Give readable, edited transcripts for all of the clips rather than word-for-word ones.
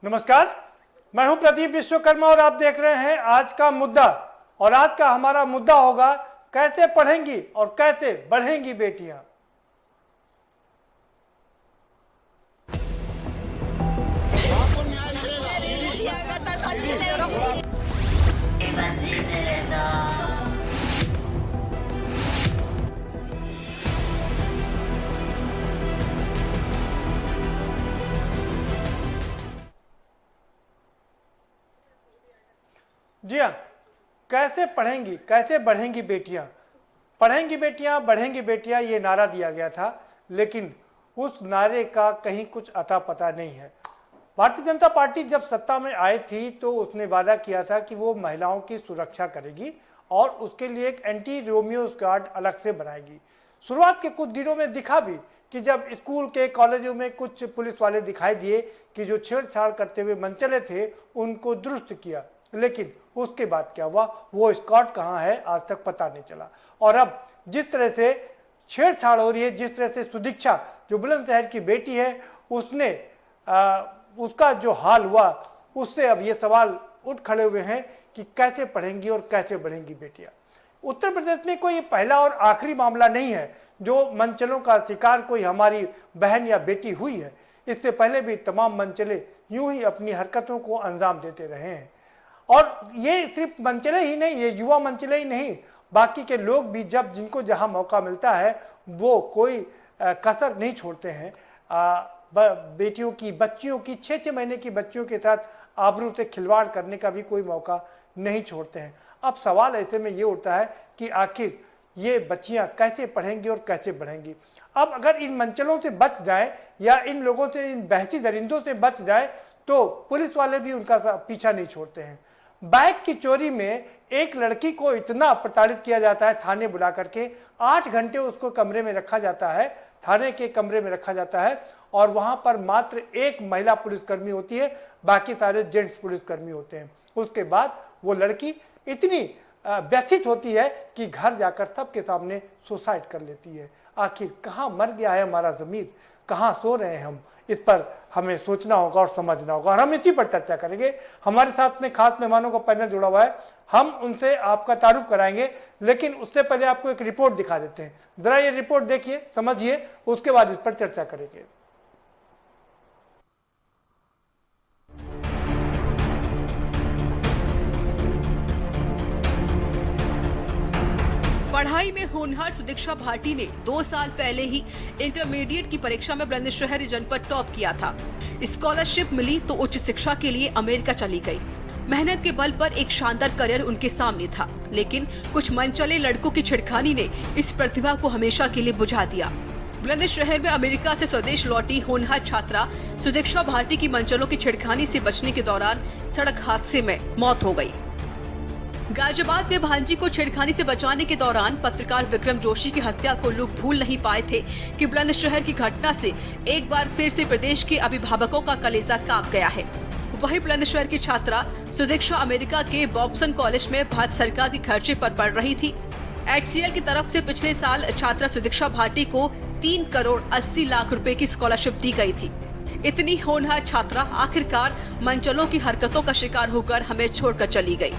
नमस्कार, मैं हूं प्रदीप विश्वकर्मा और आप देख रहे हैं आज का मुद्दा। और आज का हमारा मुद्दा होगा कैसे पढ़ेंगी और कैसे बढ़ेंगी बेटियां। जी हाँ, कैसे पढ़ेंगी कैसे बढ़ेंगी बेटियां। पढ़ेंगी बेटियां बढ़ेंगी बेटियां ये नारा दिया गया था, लेकिन उस नारे का कहीं कुछ अता पता नहीं है। भारतीय जनता पार्टी जब सत्ता में आई थी तो उसने वादा किया था कि वो महिलाओं की सुरक्षा करेगी और उसके लिए एक एंटी रोमियो स्क्वाड अलग से बनाएगी। शुरुआत के कुछ दिनों में दिखा भी कि जब स्कूल के कॉलेजों में कुछ पुलिस वाले दिखाई दिए कि जो छेड़छाड़ करते हुए मनचले थे उनको दुरुस्त किया, लेकिन उसके बाद क्या हुआ, वो स्क्वाड कहाँ है आज तक पता नहीं चला। और अब जिस तरह से छेड़छाड़ हो रही है, जिस तरह से सुदीक्षा जो बुलंदशहर की बेटी है उसने उसका जो हाल हुआ, उससे अब ये सवाल उठ खड़े हुए हैं कि कैसे पढ़ेंगी और कैसे बढ़ेंगी बेटियां। उत्तर प्रदेश में कोई पहला और आखिरी मामला नहीं है जो मनचलों का शिकार कोई हमारी बहन या बेटी हुई है। इससे पहले भी तमाम मनचले यूं ही अपनी हरकतों को अंजाम देते रहे हैं। और ये सिर्फ मनचले ही नहीं, ये युवा मनचले ही नहीं, बाकी के लोग भी जब जिनको जहां मौका मिलता है वो कोई कसर नहीं छोड़ते हैं। बेटियों की, बच्चियों की, 6-6 महीने की बच्चियों के साथ आबरू से खिलवाड़ करने का भी कोई मौका नहीं छोड़ते हैं। अब सवाल ऐसे में ये उठता है कि आखिर ये बच्चियां कैसे पढ़ेंगी और कैसे बढ़ेंगी। अब अगर इन मंचलों से बच जाए या इन लोगों से, इन बहसी दरिंदों से बच जाए तो पुलिस वाले भी उनका पीछा नहीं छोड़ते हैं। बाइक की चोरी में एक लड़की को इतना प्रताड़ित किया जाता है, थाने बुला करके 8 घंटे उसको कमरे में रखा जाता है, थाने के कमरे में रखा जाता है और वहां पर मात्र एक महिला पुलिसकर्मी होती है, बाकी सारे जेंट्स पुलिसकर्मी होते हैं। उसके बाद वो लड़की इतनी व्यथित होती है कि घर जाकर सबके सामने सुसाइड कर लेती है। आखिर कहाँ मर गया है हमारा ज़मीर, कहाँ सो रहे हैं हम, इस पर हमें सोचना होगा और समझना होगा और हम इसी पर चर्चा करेंगे। हमारे साथ में खास मेहमानों का पैनल जुड़ा हुआ है, हम उनसे आपका तारुफ कराएंगे, लेकिन उससे पहले आपको एक रिपोर्ट दिखा देते हैं। जरा ये रिपोर्ट देखिए, समझिए, उसके बाद इस पर चर्चा करेंगे। पढ़ाई में होनहार सुदीक्षा भाटी ने 2 साल पहले ही इंटरमीडिएट की परीक्षा में बुलंदशहर जनपद टॉप किया था। स्कॉलरशिप मिली तो उच्च शिक्षा के लिए अमेरिका चली गई। मेहनत के बल पर एक शानदार करियर उनके सामने था, लेकिन कुछ मनचले लड़कों की छिड़खानी ने इस प्रतिभा को हमेशा के लिए बुझा दिया। बुलंदशहर में अमेरिका से स्वदेश लौटी होनहार छात्रा सुदीक्षा भाटी की मनचलों की छिड़खानी से बचने के दौरान सड़क हादसे में मौत हो गई। गाजियाबाद में भांजी को छेड़खानी से बचाने के दौरान पत्रकार विक्रम जोशी की हत्या को लोग भूल नहीं पाए थे कि बुलंदशहर की घटना से एक बार फिर से प्रदेश के अभिभावकों का कलेजा कांप गया है। वहीं बुलंदशहर की छात्रा सुदीक्षा अमेरिका के बॉब्सन कॉलेज में भारत सरकार के खर्चे पर पढ़ रही थी। HCL की तरफ से पिछले साल छात्रा सुदीक्षा भाटी को 3 करोड़ 80 लाख रुपए की स्कॉलरशिप दी गई थी। इतनी होनहार छात्रा आखिरकार मनचलों की हरकतों का शिकार होकर हमें छोड़कर चली गई।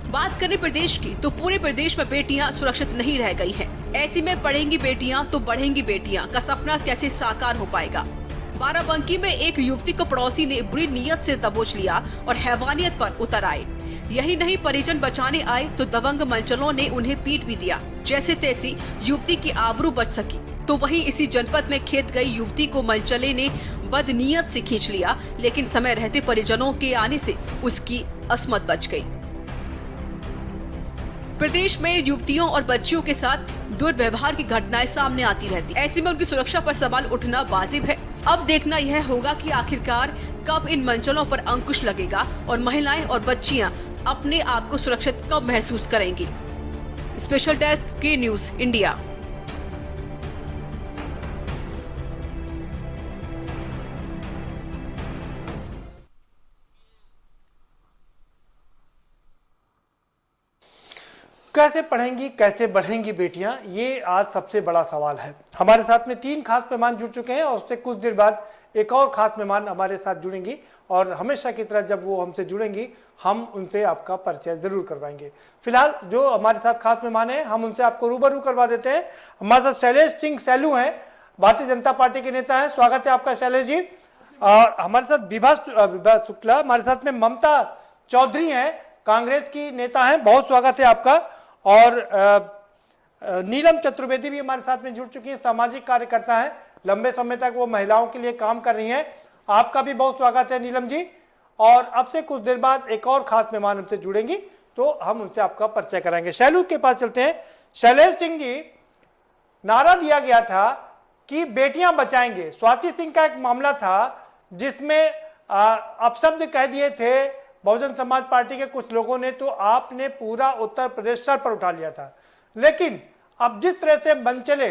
बात करें प्रदेश की तो पूरे प्रदेश में बेटियां सुरक्षित नहीं रह गई हैं। ऐसी में पढ़ेंगी बेटियां तो बढ़ेंगी बेटियां का सपना कैसे साकार हो पाएगा। बाराबंकी में एक युवती को पड़ोसी ने बुरी नीयत से दबोच लिया और हैवानियत पर उतर आए। यही नहीं, परिजन बचाने आए तो दबंग मनचलों ने उन्हें पीट भी दिया। जैसे तैसी युवती की आबरू बच सकी। तो वहीं इसी जनपद में खेत गई युवती को मनचले ने बदनीयत से खींच लिया, लेकिन समय रहते परिजनों के आने से उसकी अस्मत बच गई। प्रदेश में युवतियों और बच्चियों के साथ दुर्व्यवहार की घटनाएं सामने आती रहती। ऐसे में उनकी सुरक्षा पर सवाल उठना वाजिब है। अब देखना यह होगा कि आखिरकार कब इन मंचलों पर अंकुश लगेगा और महिलाएं और बच्चियां अपने आप को सुरक्षित कब महसूस करेंगी। स्पेशल डेस्क के न्यूज इंडिया। कैसे पढ़ेंगी कैसे बढ़ेंगी बेटियां, ये आज सबसे बड़ा सवाल है। हमारे साथ में 3 खास मेहमान जुड़ चुके हैं और उससे कुछ देर बाद एक और खास मेहमान हमारे साथ जुड़ेंगी। और हमेशा की तरह जब वो हमसे जुड़ेंगी हम उनसे आपका परिचय जरूर करवाएंगे। फिलहाल जो हमारे साथ खास मेहमान हैं हम उनसे आपको रूबरू करवा देते हैं। हमारे साथ शैलेश सिंह सैलू हैं, भारतीय जनता पार्टी के नेता हैं। स्वागत है आपका शैलेश जी। और हमारे साथ विभा शुक्ला, हमारे साथ में ममता चौधरी हैं, कांग्रेस की नेता हैं, बहुत स्वागत है आपका। और नीलम चतुर्वेदी भी हमारे साथ में जुड़ चुकी है, सामाजिक कार्यकर्ता है, लंबे समय तक वो महिलाओं के लिए काम कर रही हैं। आपका भी बहुत स्वागत है नीलम जी। और अब से कुछ देर बाद एक और खास मेहमान हमसे जुड़ेंगी तो हम उनसे आपका परिचय कराएंगे। शैलू के पास चलते हैं। शैलेश सिंह जी, नारा दिया गया था कि बेटियां बचाएंगे। स्वाति सिंह का एक मामला था जिसमें अपशब्द कह दिए थे बहुजन समाज पार्टी के कुछ लोगों ने, तो आपने पूरा उत्तर प्रदेश सर पर उठा लिया था। लेकिन अब जिस तरह से मनचले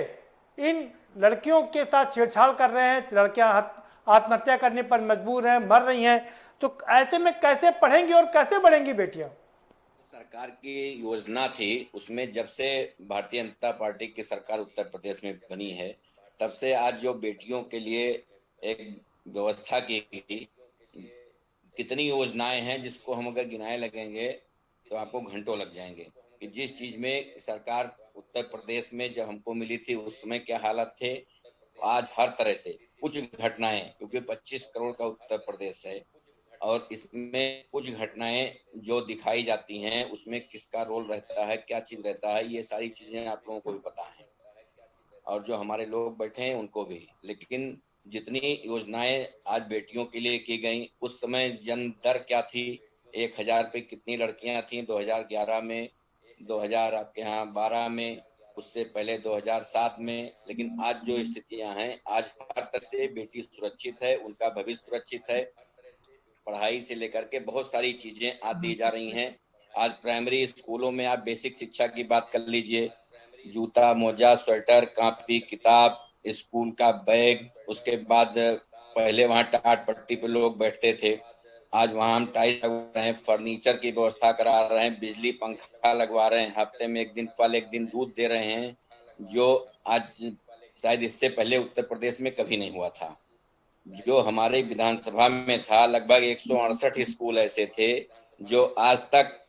इन लड़कियों के साथ छेड़छाड़ कर रहे हैं, लड़कियां आत्महत्या करने पर मजबूर हैं, मर रही हैं, तो ऐसे में कैसे पढ़ेंगी और कैसे बढ़ेंगी बेटियां? सरकार की योजना थी, उसमें जब से भारतीय जनता पार्टी की सरकार उत्तर प्रदेश में बनी है तब से आज जो बेटियों के लिए एक व्यवस्था की गई, कितनी योजनाएं हैं जिसको हम अगर गिनाए लगेंगे तो आपको घंटों लग जाएंगे कि जिस चीज में सरकार उत्तर प्रदेश में जब हमको मिली थी उस समय क्या हालत थे, आज हर तरह से कुछ घटनाएं, क्योंकि 25 करोड़ का उत्तर प्रदेश है और इसमें कुछ घटनाएं जो दिखाई जाती हैं उसमें किसका रोल रहता है, क्या चीज रहता है, ये सारी चीजें आप लोगों को भी पता है और जो हमारे लोग बैठे हैं उनको भी। लेकिन जितनी योजनाएं आज बेटियों के लिए की गई, उस समय जन्म दर क्या थी, 1000 पे कितनी लड़कियां थी 2011 में, 2000 आपके यहाँ 12 में, उससे पहले 2007 में। लेकिन आज जो स्थितियां हैं, आज हर तरह से बेटी सुरक्षित है, उनका भविष्य सुरक्षित है, पढ़ाई से लेकर के बहुत सारी चीजें आज दी जा रही हैं। आज प्राइमरी स्कूलों में आप बेसिक शिक्षा की बात कर लीजिए, जूता मोजा स्वेटर कॉपी किताब स्कूल का बैग, उसके बाद पहले वहां टाट पट्टी पे लोग बैठते थे, आज वहां हम टाइल्स लगवा रहे हैं, फर्नीचर की व्यवस्था करा रहे हैं, बिजली पंखा लगवा रहे हैं, हफ्ते में एक दिन फल एक दिन दूध दे रहे हैं, जो आज शायद इससे पहले उत्तर प्रदेश में कभी नहीं हुआ था। जो हमारे विधानसभा में था लगभग 168 स्कूल ऐसे थे जो आज तक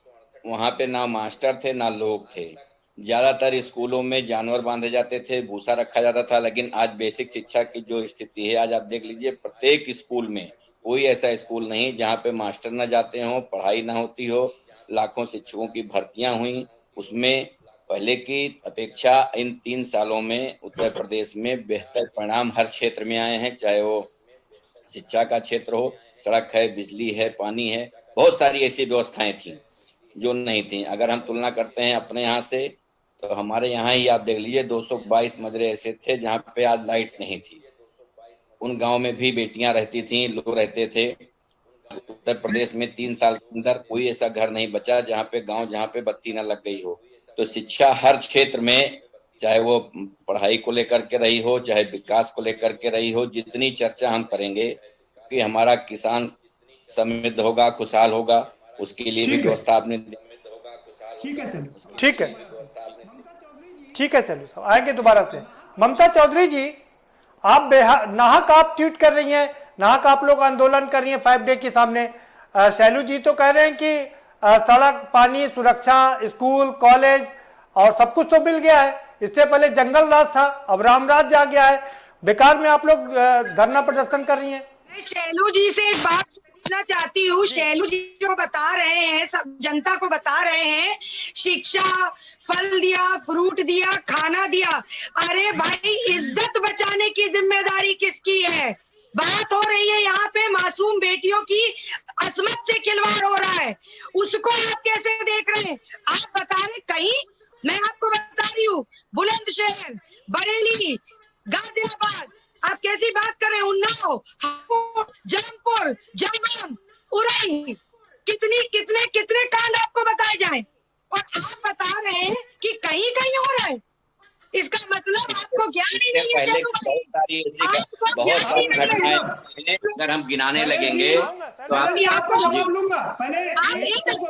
वहां पे ना मास्टर थे ना लोग थे। ज्यादातर स्कूलों में जानवर बांधे जाते थे, भूसा रखा जाता था। लेकिन आज बेसिक शिक्षा की जो स्थिति है, आज आप देख लीजिए प्रत्येक स्कूल में कोई ऐसा स्कूल नहीं जहाँ पे मास्टर न जाते हो, पढ़ाई ना होती हो। लाखों शिक्षकों की भर्तियां हुई, उसमें पहले की अपेक्षा इन 3 सालों में उत्तर प्रदेश में बेहतर परिणाम हर क्षेत्र में आए हैं, चाहे वो शिक्षा का क्षेत्र हो, सड़क है, बिजली है, पानी है, बहुत सारी ऐसी व्यवस्थाएं थी जो नहीं थी। अगर हम तुलना करते हैं अपने यहाँ से, तो हमारे यहाँ ही आप देख लीजिए 222 मजरे ऐसे थे जहाँ पे आज लाइट नहीं थी। उन गांव में भी बेटियां रहती थी, लोग रहते थे। उत्तर प्रदेश में 3 साल के अंदर कोई ऐसा घर नहीं बचा जहाँ पे गांव जहाँ पे बत्ती न लग गई हो। तो शिक्षा हर क्षेत्र में, चाहे वो पढ़ाई को लेकर के रही हो, चाहे विकास को लेकर के रही हो, जितनी चर्चा हम करेंगे कि हमारा किसान समृद्ध होगा, खुशहाल होगा, उसके लिए भी व्यवस्था आपने। ठीक है ठीक है ठीक है सैलू साहब, आएंगे दोबारा से। ममता चौधरी जी, आप नाहक आप ट्वीट कर रही हैं, नाहक आप लोग आंदोलन कर रही हैं 5 डे के सामने। शैलू जी तो कह रहे हैं कि सड़क, पानी, सुरक्षा, स्कूल, कॉलेज और सब कुछ तो मिल गया है। इससे पहले जंगल राज था, अब राम राज जा गया है। बेकार में आप लोग धरना प्रदर्शन कर रही हैं। शैलू जी से एक बात पूछना चाहती हूँ। शैलू जी जो बता रहे हैं, सब जनता को बता रहे हैं, शिक्षा, फल दिया, फ्रूट दिया, खाना दिया। अरे भाई, इज्जत बचाने की जिम्मेदारी किसकी है? बात हो रही है यहाँ पे मासूम बेटियों की असमत से खिलवाड़ हो रहा है, उसको आप कैसे देख रहे हैं? आप बता रहे कहीं, मैं आपको बता रही हूँ, बुलंदशहर, बरेली, गाजियाबाद, आप कैसी बात कर रहे हैं? उन्नाव, जौनपुर, जलगांव, उरई, कितने कांड आपको बताए जाएं? और आप बता रहे हैं कि कहीं कहीं हो रहा है। इसका मतलब आपको ज्ञान ही नहीं है। पहले बहुत सारी घटनाएं अगर हम गिनाने लगेंगे तो आपको जवाब लूंगा। पहले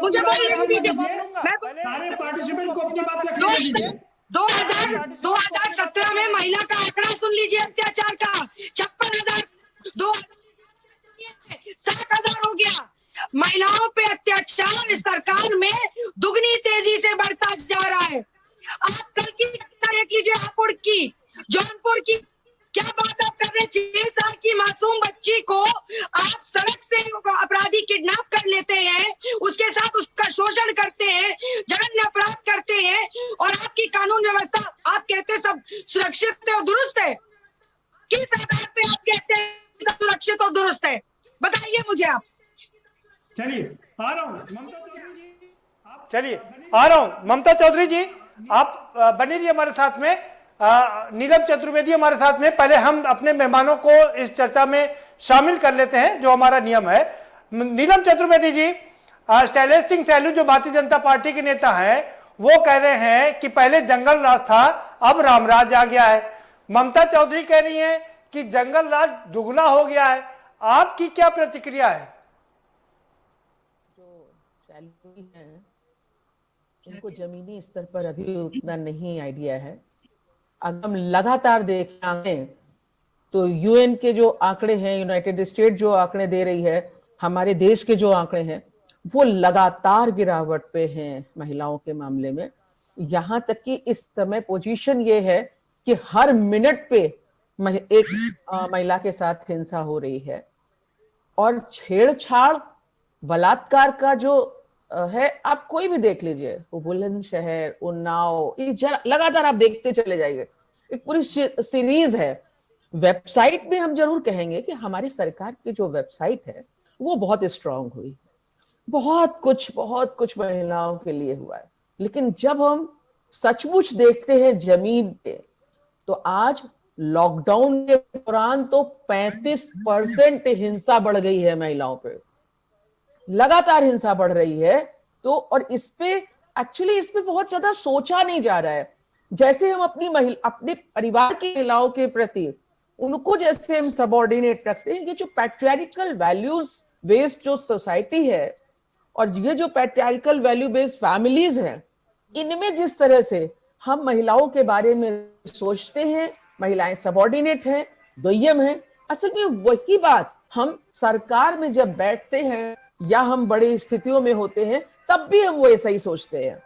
मुझे बोलने दीजिए। सारे पार्टिसिपेंट को अपनी बात रखने दीजिए। 2017 में महिला का आंकड़ा सुन लीजिए, अत्याचार का 56,000, 7,000 महिलाओं पे अत्याचार इस सरकार में दुगनी तेजी से बढ़ता जा रहा है। आप कल की घटना देख लीजिए, हापुड़ की, जौनपुर की, क्या बात आप कर रहे हैं? 6 साल की मासूम बच्ची को आप सड़क से अपराधी किडनैप कर लेते हैं, उसके साथ उसका शोषण करते हैं, जघन्य अपराध करते हैं, और आपकी कानून व्यवस्था आप कहते हैं सब सुरक्षित है और दुरुस्त है। किस आधार पे आप कहते हैं सब सुरक्षित और दुरुस्त है? बताइए मुझे आप। चलिए आ रहा हूँ ममता चौधरी जी, चलिए आ रहा हूँ ममता चौधरी जी, आप बनी रहिए हमारे साथ में। नीलम चतुर्वेदी हमारे साथ में। पहले हम अपने मेहमानों को इस चर्चा में शामिल कर लेते हैं, जो हमारा नियम है। नीलम चतुर्वेदी जी, शैलेश सिंह सैलू जो भारतीय जनता पार्टी के नेता हैं, वो कह रहे हैं कि पहले जंगल राज था, अब रामराज आ गया है। ममता चौधरी कह रही हैं कि जंगल राज दुगना हो गया है। आपकी क्या प्रतिक्रिया है? जो सैलरी हैं उनको जमीनी स्तर पर अभी उतना नहीं आइडिया है। अगर हम लगातार देखें तो यूएन के जो आंकड़े हैं, यूनाइटेड स्टेट जो आंकड़े दे रही है, हमारे देश के जो आंकड़े हैं, वो लगातार गिरावट पे हैं महिलाओं के मामले में। यहाँ तक कि इस समय पोजीशन ये है कि हर मिनट पे एक महिला के साथ हिंसा हो रही है। और छेड़छाड़ बलात्कार का जो है, आप कोई भी देख लीजिए, वो बुलंदशहर, उन्नाव, ये लगातार आप देखते चले जाइए, एक पूरी सीरीज है। वेबसाइट में हम जरूर कहेंगे कि हमारी सरकार की जो वेबसाइट है वो बहुत स्ट्रांग हुई, बहुत कुछ महिलाओं के लिए हुआ है। लेकिन जब हम सचमुच देखते हैं जमीन पे, तो आज लॉकडाउन के दौरान तो 35% हिंसा बढ़ गई है महिलाओं पे, लगातार हिंसा बढ़ रही है। तो और इस पे बहुत ज्यादा सोचा नहीं जा रहा है। जैसे हम अपने परिवार की महिलाओं के प्रति उनको जैसे हम सबऑर्डिनेट रखते हैं, ये जो पैट्रियार्कल वैल्यूज बेस्ड जो सोसाइटी है और ये जो पैट्रियार्कल वैल्यू बेस्ड फैमिलीज हैं, इनमें जिस तरह से हम महिलाओं के बारे में सोचते हैं, महिलाएं सबऑर्डिनेट हैं, द्वयम हैं। असल में वही बात हम सरकार में जब बैठते हैं या हम बड़ी स्थितियों में होते हैं, तब भी हम वो ऐसा ही सोचते हैं।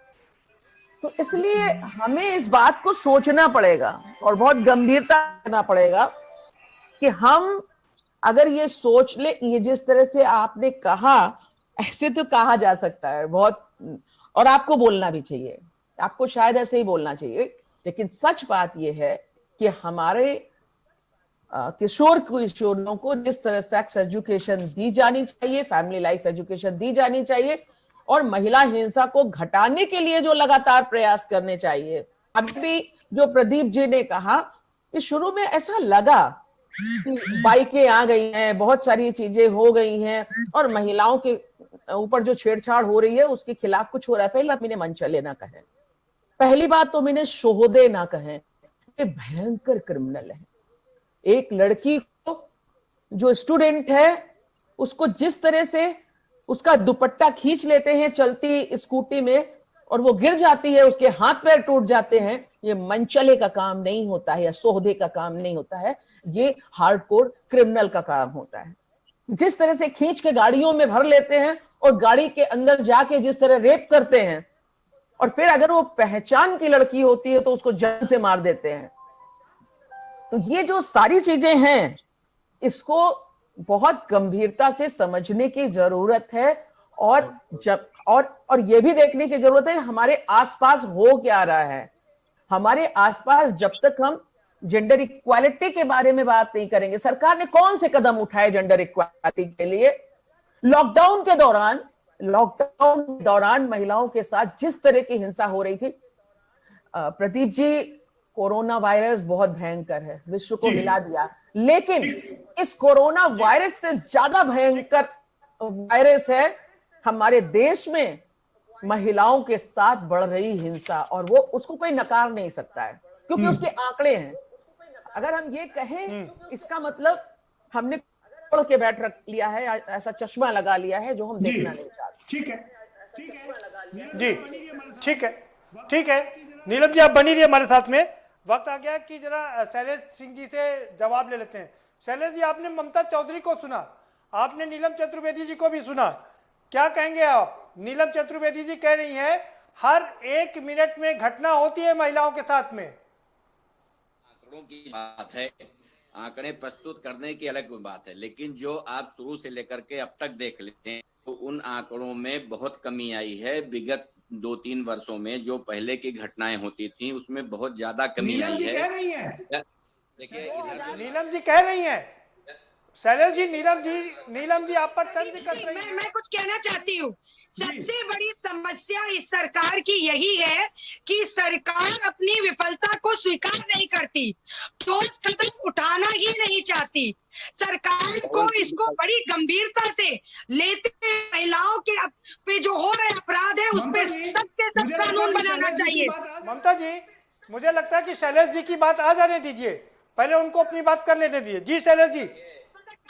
तो इसलिए हमें इस बात को सोचना पड़ेगा और बहुत गंभीरता करना पड़ेगा कि हम अगर ये सोच ले, ये जिस तरह से आपने कहा, ऐसे तो कहा जा सकता है बहुत, और आपको बोलना भी चाहिए, आपको शायद ऐसे ही बोलना चाहिए। लेकिन सच बात यह है कि हमारे किशोरियों को जिस तरह सेक्स एजुकेशन दी जानी चाहिए, फैमिली लाइफ एजुकेशन दी जानी चाहिए, और महिला हिंसा को घटाने के लिए जो लगातार प्रयास करने चाहिए। अभी जो प्रदीप जी ने कहा कि शुरू में ऐसा लगा कि बाइकें आ गई हैं, बहुत सारी चीजें हो गई हैं और महिलाओं के ऊपर जो छेड़छाड़ हो रही है उसके खिलाफ कुछ हो रहा है। पहली बात मैंने मनचले ना कहे, पहली बात तो मैंने शोहदे ना कहे, ये भयंकर क्रिमिनल है। एक लड़की को जो स्टूडेंट है उसको जिस तरह से उसका दुपट्टा खींच लेते हैं चलती स्कूटी में और वो गिर जाती है, उसके हाथ पैर टूट जाते हैं, ये मनचले का काम नहीं होता है या सोहदे का काम नहीं होता है, ये हार्डकोर क्रिमिनल का काम होता है। जिस तरह से खींच के गाड़ियों में भर लेते हैं और गाड़ी के अंदर जाके जिस तरह रेप करते हैं, और फिर अगर वो पहचान की लड़की होती है तो उसको जान से मार देते हैं। तो ये जो सारी चीजें हैं, इसको बहुत गंभीरता से समझने की जरूरत है और ये भी देखने की जरूरत है हमारे आसपास हो क्या रहा है। हमारे आसपास जब तक हम जेंडर इक्वालिटी के बारे में बात नहीं करेंगे, सरकार ने कौन से कदम उठाए जेंडर इक्वालिटी के लिए? लॉकडाउन के दौरान महिलाओं के साथ जिस तरह की हिंसा हो रही थी, प्रदीप जी, कोरोना वायरस बहुत भयंकर है, विश्व को हिला दिया, लेकिन इस कोरोना वायरस से ज्यादा भयंकर वायरस है हमारे देश में महिलाओं के साथ बढ़ रही हिंसा, और वो उसको कोई नकार नहीं सकता है क्योंकि उसके आंकड़े हैं। अगर हम ये कहें, इसका मतलब हमने पढ़ के बैठ रख लिया है, ऐसा चश्मा लगा लिया है जो हम देखना नहीं चाहते। ठीक है जी, ठीक है नीलम जी, आप बनी रहिए हमारे साथ में। वक्त आ गया कि जरा शैलेश सिंह जी से जवाब ले लेते हैं। शैलेश जी, आपने ममता चौधरी को सुना, आपने नीलम चतुर्वेदी जी को भी सुना, क्या कहेंगे आप? नीलम चतुर्वेदी जी कह रही हैं हर 1 मिनट में घटना होती है महिलाओं के साथ में। आंकड़ों की बात है, आंकड़े प्रस्तुत करने की अलग बात है, लेकिन जो आप शुरू से लेकर के अब तक देख लेते हैं तो उन आंकड़ों में बहुत कमी आई है। विगत 2-3 वर्षों में जो पहले की घटनाएं होती थी उसमें बहुत ज्यादा कमी आई है। देखिए इधर नीलम जी कह रही हैं, शैलेश जी, नीलम जी आप पर तंज कस रही हैं। मैं कुछ कहना चाहती हूँ। सबसे बड़ी समस्या इस सरकार की यही है कि सरकार अपनी विफलता को स्वीकार नहीं करती, ठोस कदम उठाना ही नहीं चाहती। सरकार को इसको बड़ी गंभीरता से लेते हुए महिलाओं के पे जो हो रहे अपराध है उस पे सख्त से सख्त कानून बनाना चाहिए। ममता जी, मुझे लगता है कि शैलेश जी की बात आ जाने दीजिए, पहले उनको अपनी बात कर लेने दीजिए। जी शैलेश जी।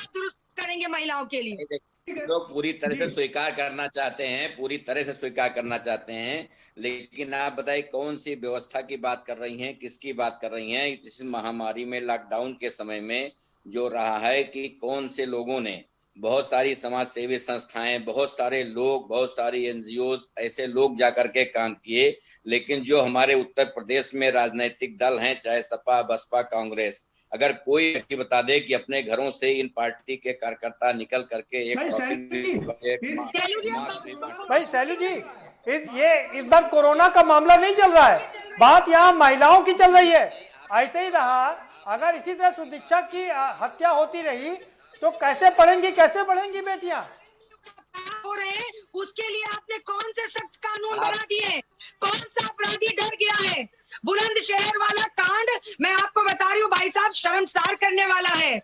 दुरुस्त करेंगे महिलाओं के लिए। लोग पूरी तरह से स्वीकार करना चाहते हैं, पूरी तरह से स्वीकार करना चाहते हैं, लेकिन आप बताइए कौन सी व्यवस्था की बात कर रही हैं, किसकी बात कर रही हैं? इस महामारी में, लॉकडाउन के समय में जो रहा है कि कौन से लोगों ने, बहुत सारी समाज सेवी संस्थाएं, बहुत सारे लोग, बहुत सारी एनजीओ, ऐसे लोग जाकर के काम किए, लेकिन जो हमारे उत्तर प्रदेश में राजनीतिक दल हैं, चाहे सपा, बसपा, कांग्रेस, अगर कोई व्यक्ति बता दे कि अपने घरों से इन पार्टी के कार्यकर्ता निकल करके एक भाई शैलू जी, ये इस बार कोरोना का मामला नहीं चल रहा है, बात यहाँ महिलाओं की चल रही है। ऐसे ही रहा, अगर इसी तरह सुदीक्षा की हत्या होती रही तो कैसे पढ़ेंगी बेटियां? हो रहे हैं, उसके लिए आपने कौन से सख्त कानून बना दिए? कौन सा अपराधी डर गया है? बुलंदशहर वाला कांड मैं आपको बता रही हूँ भाई साहब, शर्मसार करने वाला है।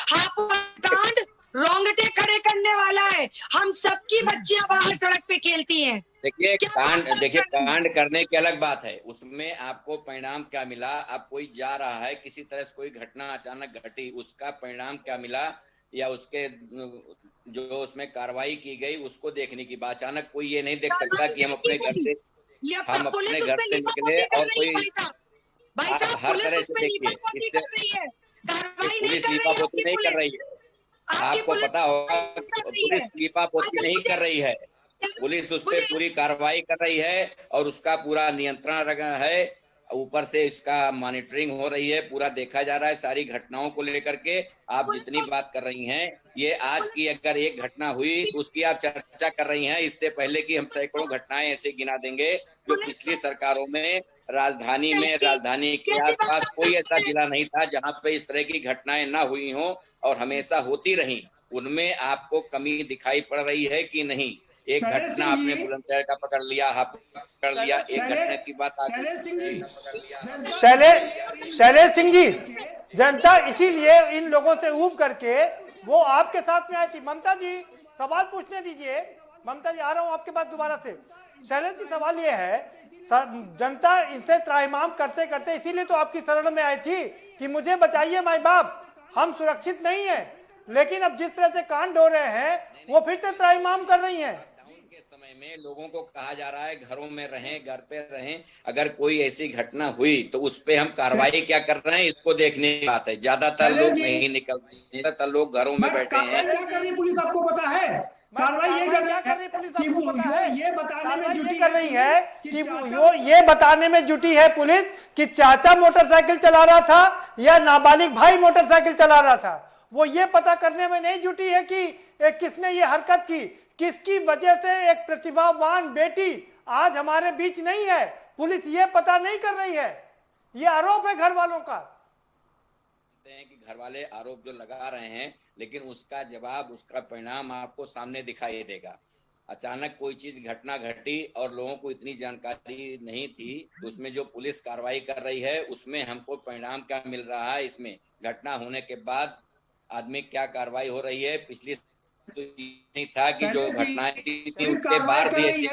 हापुड़ कांड रोंगटे खड़े करने वाला है। हम सबकी बच्चियां बाहर सड़क पे खेलती हैं। देखिए कांड करने की अलग बात है, उसमें आपको परिणाम क्या मिला? अब कोई जा रहा है, किसी तरह से कोई घटना अचानक घटी, उसका परिणाम क्या मिला या उसके जो उसमें कार्रवाई की गई उसको देखने की बात। अचानक कोई ये नहीं देख सकता कि हम अपने घर से निकले और कोई हर तरह से देखिए, इससे पुलिस लीपापोती नहीं कर रही है। आपको पता होगा पुलिस लीपापोती नहीं कर रही है, पुलिस उस पर पूरी कार्रवाई कर रही है और उसका पूरा नियंत्रण रखा है। ऊपर से इसका मॉनिटरिंग हो रही है, पूरा देखा जा रहा है सारी घटनाओं को लेकर के। आप जितनी बात कर रही हैं, ये आज की अगर एक घटना हुई उसकी आप चर्चा कर रही हैं, इससे पहले की हम सैकड़ों घटनाएं ऐसे गिना देंगे जो पिछली सरकारों में राजधानी के आसपास कोई ऐसा जिला नहीं था जहां पे इस तरह की घटनाएं ना हुई हो और हमेशा होती रही। उनमें आपको कमी दिखाई पड़ रही है कि नहीं? एक घटना आपने बुलंदशहर का पकड़ लिया, एक घटना की बात शैलेश सिंह जी, जनता इसीलिए इन लोगों से ऊब करके वो आपके साथ में आई थी। ममता जी सवाल पूछने दीजिए। ममता जी आ रहा हूं आपके पास दोबारा से। शैलेश जी सवाल ये है, जनता इनसे त्राहिमाम करते करते इसीलिए तो आपकी शरण में आई थी कि मुझे बचाइए माई बाप, हम सुरक्षित नहीं है, लेकिन अब जिस तरह से कांड हो रहे हैं वो फिर से त्राहिमाम कर रही हैं। समय में लोगों को कहा जा रहा है घरों में रहें, घर पे रहें। अगर कोई ऐसी घटना हुई तो उस पे हम कार्रवाई क्या कर रहे हैं, इसको देखने की बात है। ज्यादातर लोग नहीं निकल रहे, ज्यादातर लोग घरों में बैठे हैं। क्या कर रही पुलिस आपको पता है? कार्रवाई ये कर रही है पुलिस, ये बताने में जुटी कर रही है कि ये बताने में जुटी है पुलिस कि चाचा मोटरसाइकिल चला रहा था या नाबालिग भाई मोटरसाइकिल चला रहा था। वो ये पता करने में नहीं जुटी है कि किसने ये हरकत की, किसकी वजह से एक प्रतिभावान बेटी आज हमारे बीच नहीं है। पुलिस ये पता नहीं कर रही है, ये आरोप है घर वालों का। कि घर वाले आरोप जो लगा रहे हैं, लेकिन उसका जवाब, उसका परिणाम आपको सामने दिखाई देगा। अचानक कोई चीज घटना घटी और लोगों को इतनी जानकारी नहीं थी, उसमें जो पुलिस कार्रवाई कर रही है उसमें हमको परिणाम क्या मिल रहा है। इसमें घटना होने के बाद आदमी क्या कार्रवाई हो रही है। पिछली तो नहीं था कि जो घटनाएं थी उसके बाद भी ऐसी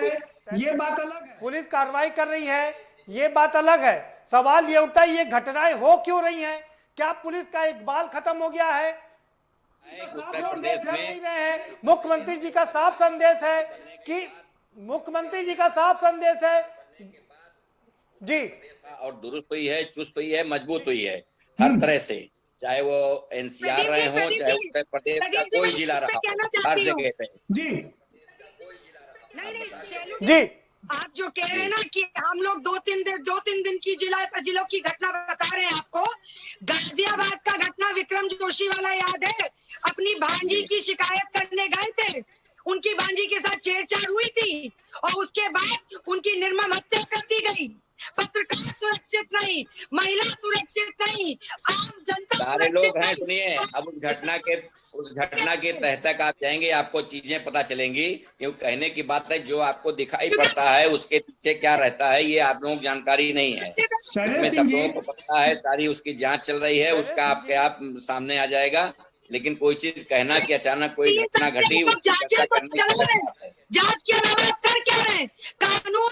ये बात अलग है। पुलिस कार्रवाई कर रही है, ये बात अलग है। सवाल ये उठता है ये घटनाएं हो क्यों रही हैं? क्या पुलिस का इकबाल खत्म हो गया है? उत्तर प्रदेश में मुख्यमंत्री जी का साफ संदेश है कि जी, और दुरुस्त हुई है, चुस्त हुई है, मजबूत हुई है हर तरह से, चाहे वो एनसीआर रहे हो, चाहे उत्तर प्रदेश का कोई जिला रहा हो, हर जगह पे जी नहीं शैलू जी आप जो कह रहे हैं ना कि हम लोग दो तीन दिन की जिलों की घटना बता रहे हैं आपको। गाजियाबाद का घटना विक्रम जोशी वाला याद है? अपनी भांजी की शिकायत करने गए थे, उनकी भांजी के साथ छेड़छाड़ हुई थी और उसके बाद उनकी निर्मम हत्या कर दी गई। पत्रकार सुरक्षित नहीं, महिला सुरक्षित नहीं, आम जनता सारे सुरक्षित लोग हैं। नहीं। सुनिए, अब उस घटना के तह तक आप जाएंगे, आपको चीजें पता चलेंगी। क्योंकि कहने की बात है, जो आपको दिखाई पड़ता है उसके पीछे क्या रहता है ये आप लोगों को जानकारी नहीं है। शैलेश उसमें सिंह सब जी, लोगों को पता है, सारी उसकी जांच चल रही है, उसका आपके आप सामने आ जाएगा। लेकिन कोई चीज कहना कि अचानक कोई घटना घटी उसकी चर्चा करने की अलग बात है। जांच के अलावा कर क्या रहे हैं? कानून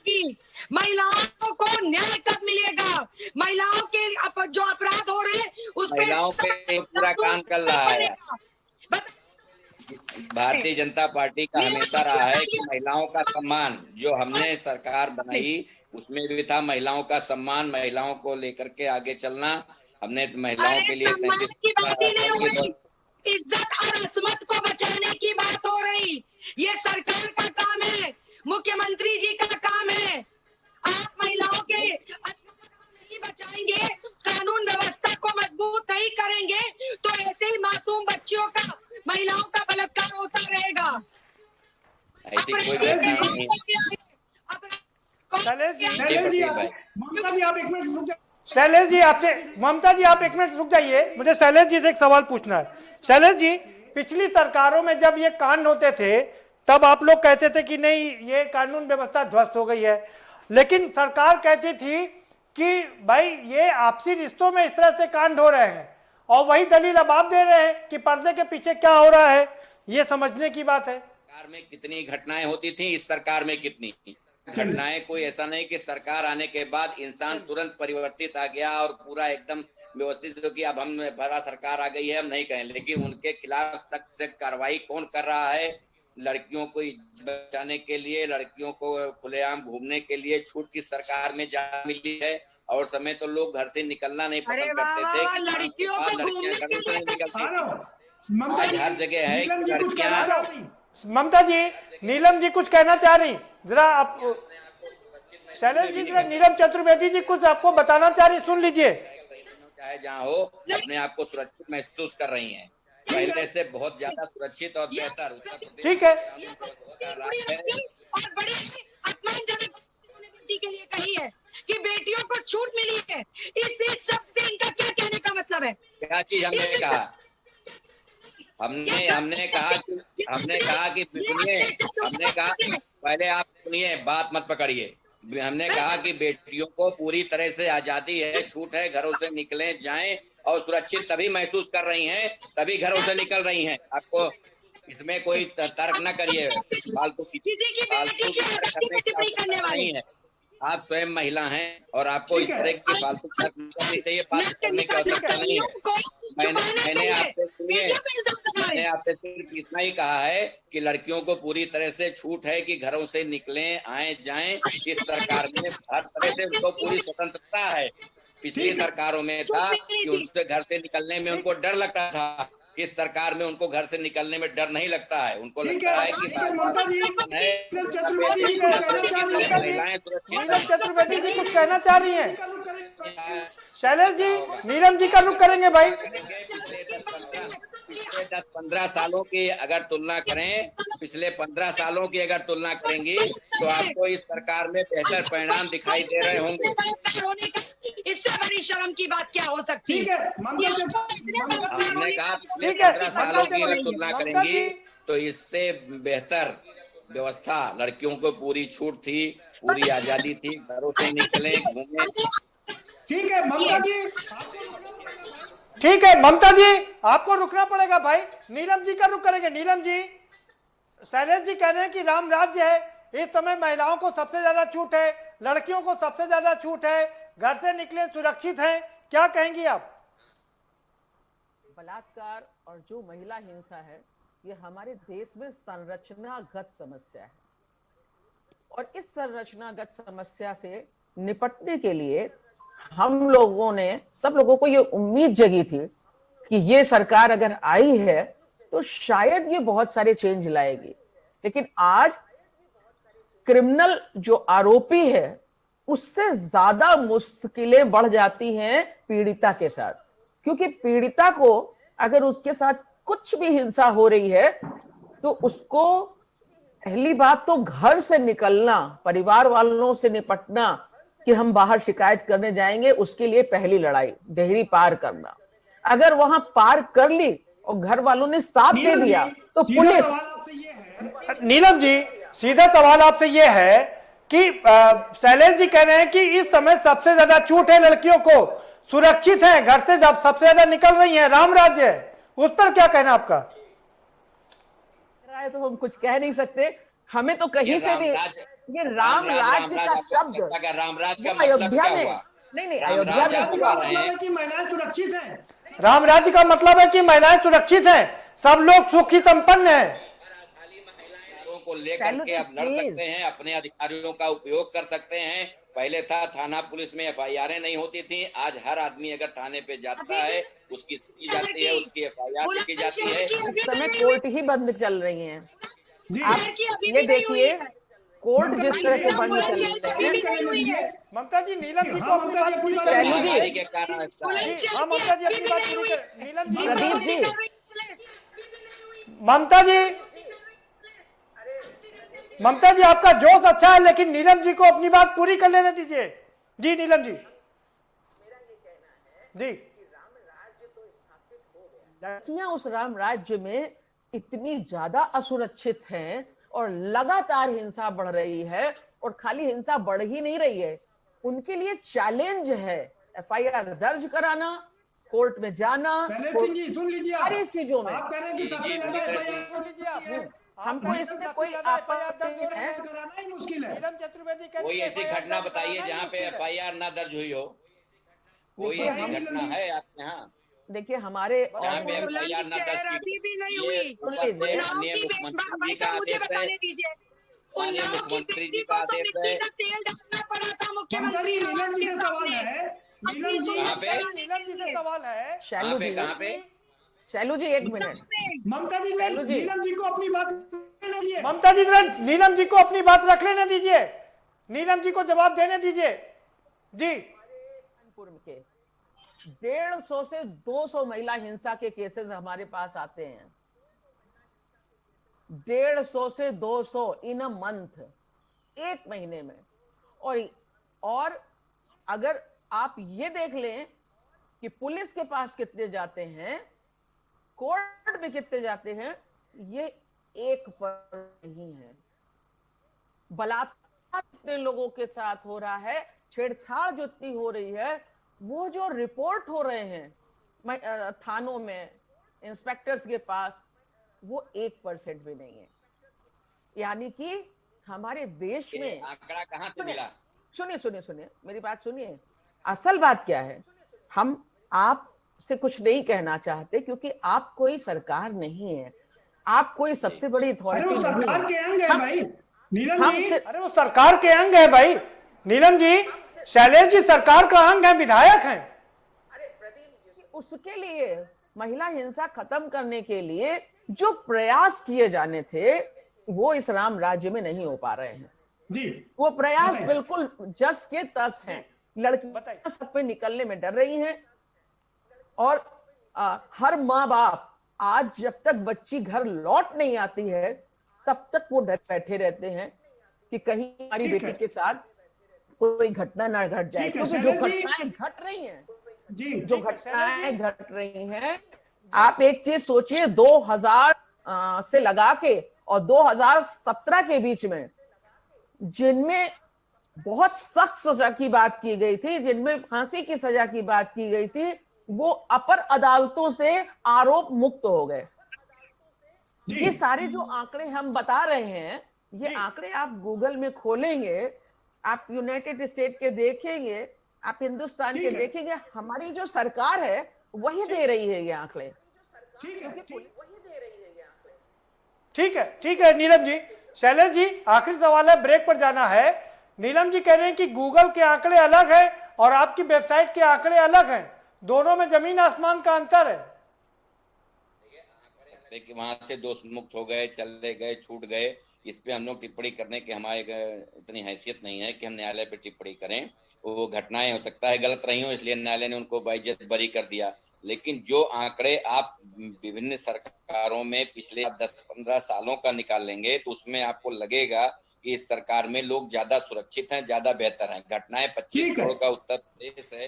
की महिलाओं को न्याय कब मिलेगा? महिलाओं के जो अपराध हो रहे हैं उस महिलाओं पे पूरा काम कर रहा है। बता- भारतीय जनता पार्टी का हमेशा रहा है कि महिलाओं का सम्मान, जो हमने सरकार बनाई उसमें भी था महिलाओं का सम्मान, महिलाओं को लेकर के आगे चलना। हमने महिलाओं अरे के लिए सम्मान की बात ही नहीं हो रही, 33 इज्जत और अस्मत को बचाने की बात हो रही। ये सरकार का काम है, मुख्यमंत्री जी का काम है। आप महिलाओं के अस्मत को नहीं बचाएंगे, कानून व्यवस्था को मजबूत नहीं करेंगे तो ऐसे ही मासूम बच्चियों का, महिलाओं का बलात्कार होता रहेगा। ऐसी कोई घटना नहीं है। शैलेश जी, शैलेश जी, पटेल भाई। ममता जी आप एक मिनट रुक जाइए। शैलेश जी आपसे, ममता जी आप एक मिनट रुक जाइए, मुझे शैलेश जी से एक सवाल पूछना है। शैलेश जी, पिछली सरकारों में जब ये कांड होते थे तब आप लोग कहते थे कि नहीं ये कानून व्यवस्था ध्वस्त हो गई है, लेकिन सरकार कहती थी कि भाई ये आपसी रिश्तों में इस तरह से कांड हो रहे हैं, और वही दलील अब आप दे रहे हैं कि पर्दे के पीछे क्या हो रहा है, ये समझने की बात है। सरकार में कितनी घटनाएं होती थी, इस सरकार में कितनी घटनाएं। कोई ऐसा नहीं कि सरकार आने के बाद इंसान तुरंत परिवर्तित आ गया और पूरा एकदम व्यवस्थित हो कि अब हम बड़ा सरकार आ गई है हम नहीं कहें। लेकिन उनके खिलाफ सख्त से कार्रवाई कौन कर रहा है? लड़कियों को बचाने के लिए, लड़कियों को खुलेआम घूमने के लिए छूट की सरकार में जा मिली है। और समय तो लोग घर से निकलना नहीं पसंद करते थे कि लड़कियों को घूमने लड़कियां घरों से नहीं निकलती थी। ममता आज जी, हर जगह है नीलम कि जी कुछ कहना लड़कियां चाह रही। ममता जी, नीलम जी कुछ कहना चाह रही, जरा आप शैलेश जी, जरा नीलम चतुर्वेदी जी कुछ आपको बताना चाह रही, सुन लीजिए। चाहे जहाँ हो, अपने आप को सुरक्षित महसूस कर रही हैं, पहले से बहुत ज्यादा सुरक्षित और बेहतर। उत्तर प्रदेश ठीक है, और बड़े अपमानजनक के लिए कही है कि बेटियों को छूट मिली है। इस शब्द से इनका क्या कहने का मतलब है? क्या चीज हमने कहा? हमने कहा कि सुनिए, हमने कहा, पहले आप सुनिए, बात मत पकड़िए। हमने कहा कि बेटियों को पूरी तरह से आजादी है, छूट है, घरों से निकलें जाएं और सुरक्षित तभी महसूस कर रही हैं, तभी घरों से निकल रही हैं। आपको इसमें कोई तर्क न करिए, फालतू की तर्क करने की आवश्यकता नहीं है। आप स्वयं महिला हैं और आपको इस तरह की फालतू तर्क नहीं करनी चाहिए, बात करने की आवश्यकता नहीं है। मैंने आपसे सिर्फ इतना ही कहा है कि लड़कियों को पूरी तरह से छूट है कि घरों से निकलें, आए जाएं। इस सरकार में हर तरह से उनको पूरी स्वतंत्रता है। पिछली सरकारों में था कि उनसे घर से निकलने में उनको डर लगता था। इस सरकार में उनको घर से निकलने में डर नहीं लगता है। उनको लगता है कि ममता जी, नीलम चतुर्वेदी जी कुछ कहना चाह रही हैं। महिलाएं सुरक्षित नीलम चतुर्वेदी जी कुछ कहना चाह रही हैं। शैलेश जी, नीलम जी का रुख करेंगे भाई। पिछले 10-15 सालों की अगर तुलना करें, पिछले 15 सालों की अगर तुलना करेंगी तो आपको इस सरकार में बेहतर परिणाम दिखाई दे रहे होंगे। इससे बड़ी शर्म की बात क्या हो सकती ठीक है? है, ममता जी, हमने कहा पिछले ठीक है, 15 सालों की अगर तुलना ममता करेंगी जी, तो इससे बेहतर व्यवस्था, लड़कियों को पूरी छूट थी, पूरी आजादी थी, घरों से निकले घूमे। ठीक है ममता जी, ठीक है ममता जी, आपको रुकना पड़ेगा भाई। नीलम जी का रुख करेंगे। नीलम जी, शैलेश जी कह रहे हैं कि राम राज्य है, इस समय महिलाओं को सबसे ज्यादा छूट है, लड़कियों को सबसे ज्यादा छूट है, घर से निकले सुरक्षित हैं, क्या कहेंगी आप? बलात्कार और जो महिला हिंसा है ये हमारे देश में संरचनागत समस्या है, और इस संरचनागत समस्या से निपटने के लिए हम लोगों ने, सब लोगों को ये उम्मीद जगी थी कि ये सरकार अगर आई है तो शायद ये बहुत सारे चेंज लाएगी। लेकिन आज क्रिमिनल जो आरोपी है उससे ज्यादा मुश्किलें बढ़ जाती हैं पीड़िता के साथ, क्योंकि पीड़िता को अगर उसके साथ कुछ भी हिंसा हो रही है तो उसको पहली बात तो घर से निकलना, परिवार वालों से निपटना कि हम बाहर शिकायत करने जाएंगे, उसके लिए पहली लड़ाई देहरी पार करना। अगर वहां पार कर ली और घर वालों ने साथ दे दिया तो पुलिस। नीलम जी, सीधा सवाल आपसे ये है कि शैलेश जी कह रहे हैं कि इस समय सबसे ज्यादा छूट है, लड़कियों को सुरक्षित है, घर से जब सबसे ज्यादा निकल रही हैं, राम राज्य है, उस पर क्या कहना आपका? तो हम कुछ कह नहीं सकते, हमें तो कहीं से भी ये राम राज्य का शब्द रामराज का अयोध्या में नहीं, अयोध्या में कि महिलाएं सुरक्षित हैं। राम राज्य का मतलब है कि महिलाएं सुरक्षित हैं, सब लोग सुखी संपन्न हैं। को लेकर के अब लड़ सकते हैं, अपने अधिकारियों का उपयोग कर सकते हैं। पहले था थाना पुलिस में एफआईआर नहीं होती थी, आज हर आदमी अगर थाने पे जाता है उसकी सुनी जाती है, उसकी एफआईआर की जाती है। इस समय कोर्ट ही बंद चल रही हैं। आप ये देखिए कोर्ट जिस तरह से बंद चल रही है। ममता जी, नीलम जी को अपनी बात पूरी कर महामारी के कारण हाँ ममता जी अपनी बात पूरी कर। नीलम जी, प्रदीप जी, ममता जी आपका जोश अच्छा है, लेकिन नीलम जी को अपनी बात पूरी कर लेने दीजिए। जी नीलम जी, जी लड़कियां उस राम राज्य में इतनी ज्यादा असुरक्षित हैं और लगातार हिंसा बढ़ रही है, और खाली हिंसा बढ़ ही नहीं रही है, उनके लिए चैलेंज है एफआईआर दर्ज कराना, कोर्ट में जाना। जी सुन लीजिए, सारी चीजों में आप कह रहे हैं कि सबसे ज्यादा हमको इससे कोई आपत्ति है। कराना ही मुश्किल है। नीलम चतुर्वेदी कोई ऐसी घटना बताइए जहाँ पे एफआईआर ना दर्ज हुई हो, कोई ऐसी घटना है आपके यहाँ? देखिए हमारे यहाँ पे एफआईआर ना दर्ज अभी भी नहीं की, हुई। माननीय मुख्यमंत्री जी का आदेश है, माननीय मुख्यमंत्री जी का आदेश है। तेल डालना पड़ा था मुख्यमंत्री। नीलम जी से सवाल है, नीलम जी कहाँ पे? नीलम जी से सवाल है। शैलू जी, कहाँ पे? शैलू जी एक मिनट। ममता जी, नीलम जी को अपनी बात कहने दीजिए। ममता जी जरा नीलम जी को अपनी बात रख लेने दीजिए, नीलम जी को जवाब देने दीजिए। जी कानपुर के 150 से 200 महिला हिंसा के केसेस हमारे पास आते हैं, 150 से 200 इन अ मंथ, एक महीने में। और अगर आप ये देख लें कि पुलिस के पास कितने जाते हैं, कोर्ट में कितने जाते हैं, ये एक पर नहीं है। बलात्कार कितने लोगों के साथ हो रहा है, छेड़छाड़ जो इतनी हो रही है, वो जो रिपोर्ट हो रहे हैं थानों में, इंस्पेक्टर्स के पास, वो 1% भी नहीं है। यानी कि हमारे देश में आंकड़ा कहाँ से मिला? सुनिए मेरी बात सुनिए। असल बात क्या है, हम आप से कुछ नहीं कहना चाहते क्योंकि आप कोई सरकार नहीं है, आप कोई सबसे बड़ी अथॉरिटी नहीं है। सरकार के अंग है भाई नीलम जी। अरे वो सरकार के अंग है भाई नीलम जी, शैलेश जी सरकार का अंग है, विधायक हैं। उसके लिए महिला हिंसा खत्म करने के लिए जो प्रयास किए जाने थे वो इस राम राज्य में नहीं हो पा रहे हैं जी। वो प्रयास बिल्कुल जस के तस हैं। लड़कियां सब पे निकलने में डर रही हैं, और हर माँ बाप आज जब तक बच्ची घर लौट नहीं आती है तब तक वो डर बैठे रहते हैं कि कहीं हमारी बेटी के साथ कोई घटना ना घट जाए, क्योंकि जो घटनाएं घट रही हैं, जो घटनाएं घट रही हैं, आप एक चीज सोचिए, 2000 से लगा के और 2017 के बीच में जिनमें बहुत सख्त सजा की बात की गई थी, जिनमें फांसी की सजा की बात की गई थी, वो अपर अदालतों से आरोप मुक्त हो गए। ये सारे जो आंकड़े हम बता रहे हैं, ये आंकड़े आप गूगल में खोलेंगे, आप यूनाइटेड स्टेट के देखेंगे, आप हिंदुस्तान के देखेंगे, हमारी जो सरकार है वही दे रही है ये आंकड़े। ठीक है नीलम जी। शैलेश जी आखिरी सवाल है, ब्रेक पर जाना है। नीलम जी कह रहे हैं कि गूगल के आंकड़े अलग है और आपकी वेबसाइट के आंकड़े अलग हैं, दोनों में जमीन आसमान का अंतर है। वहां से दोष मुक्त हो गए, चले गए, छूट गए, इस पे हम लोग टिप्पणी करने की हमारे इतनी हैसियत नहीं है कि हम न्यायालय पे टिप्पणी करें। वो घटनाएं हो सकता है गलत रही हो, इसलिए न्यायालय ने उनको बाइज्जत बरी कर दिया। लेकिन जो आंकड़े आप विभिन्न सरकारों में पिछले 10-15 सालों का निकाल लेंगे तो उसमें आपको लगेगा कि इस सरकार में लोग ज्यादा सुरक्षित हैं, ज्यादा बेहतर हैं। घटनाएं 25 करोड़ का उत्तर प्रदेश है,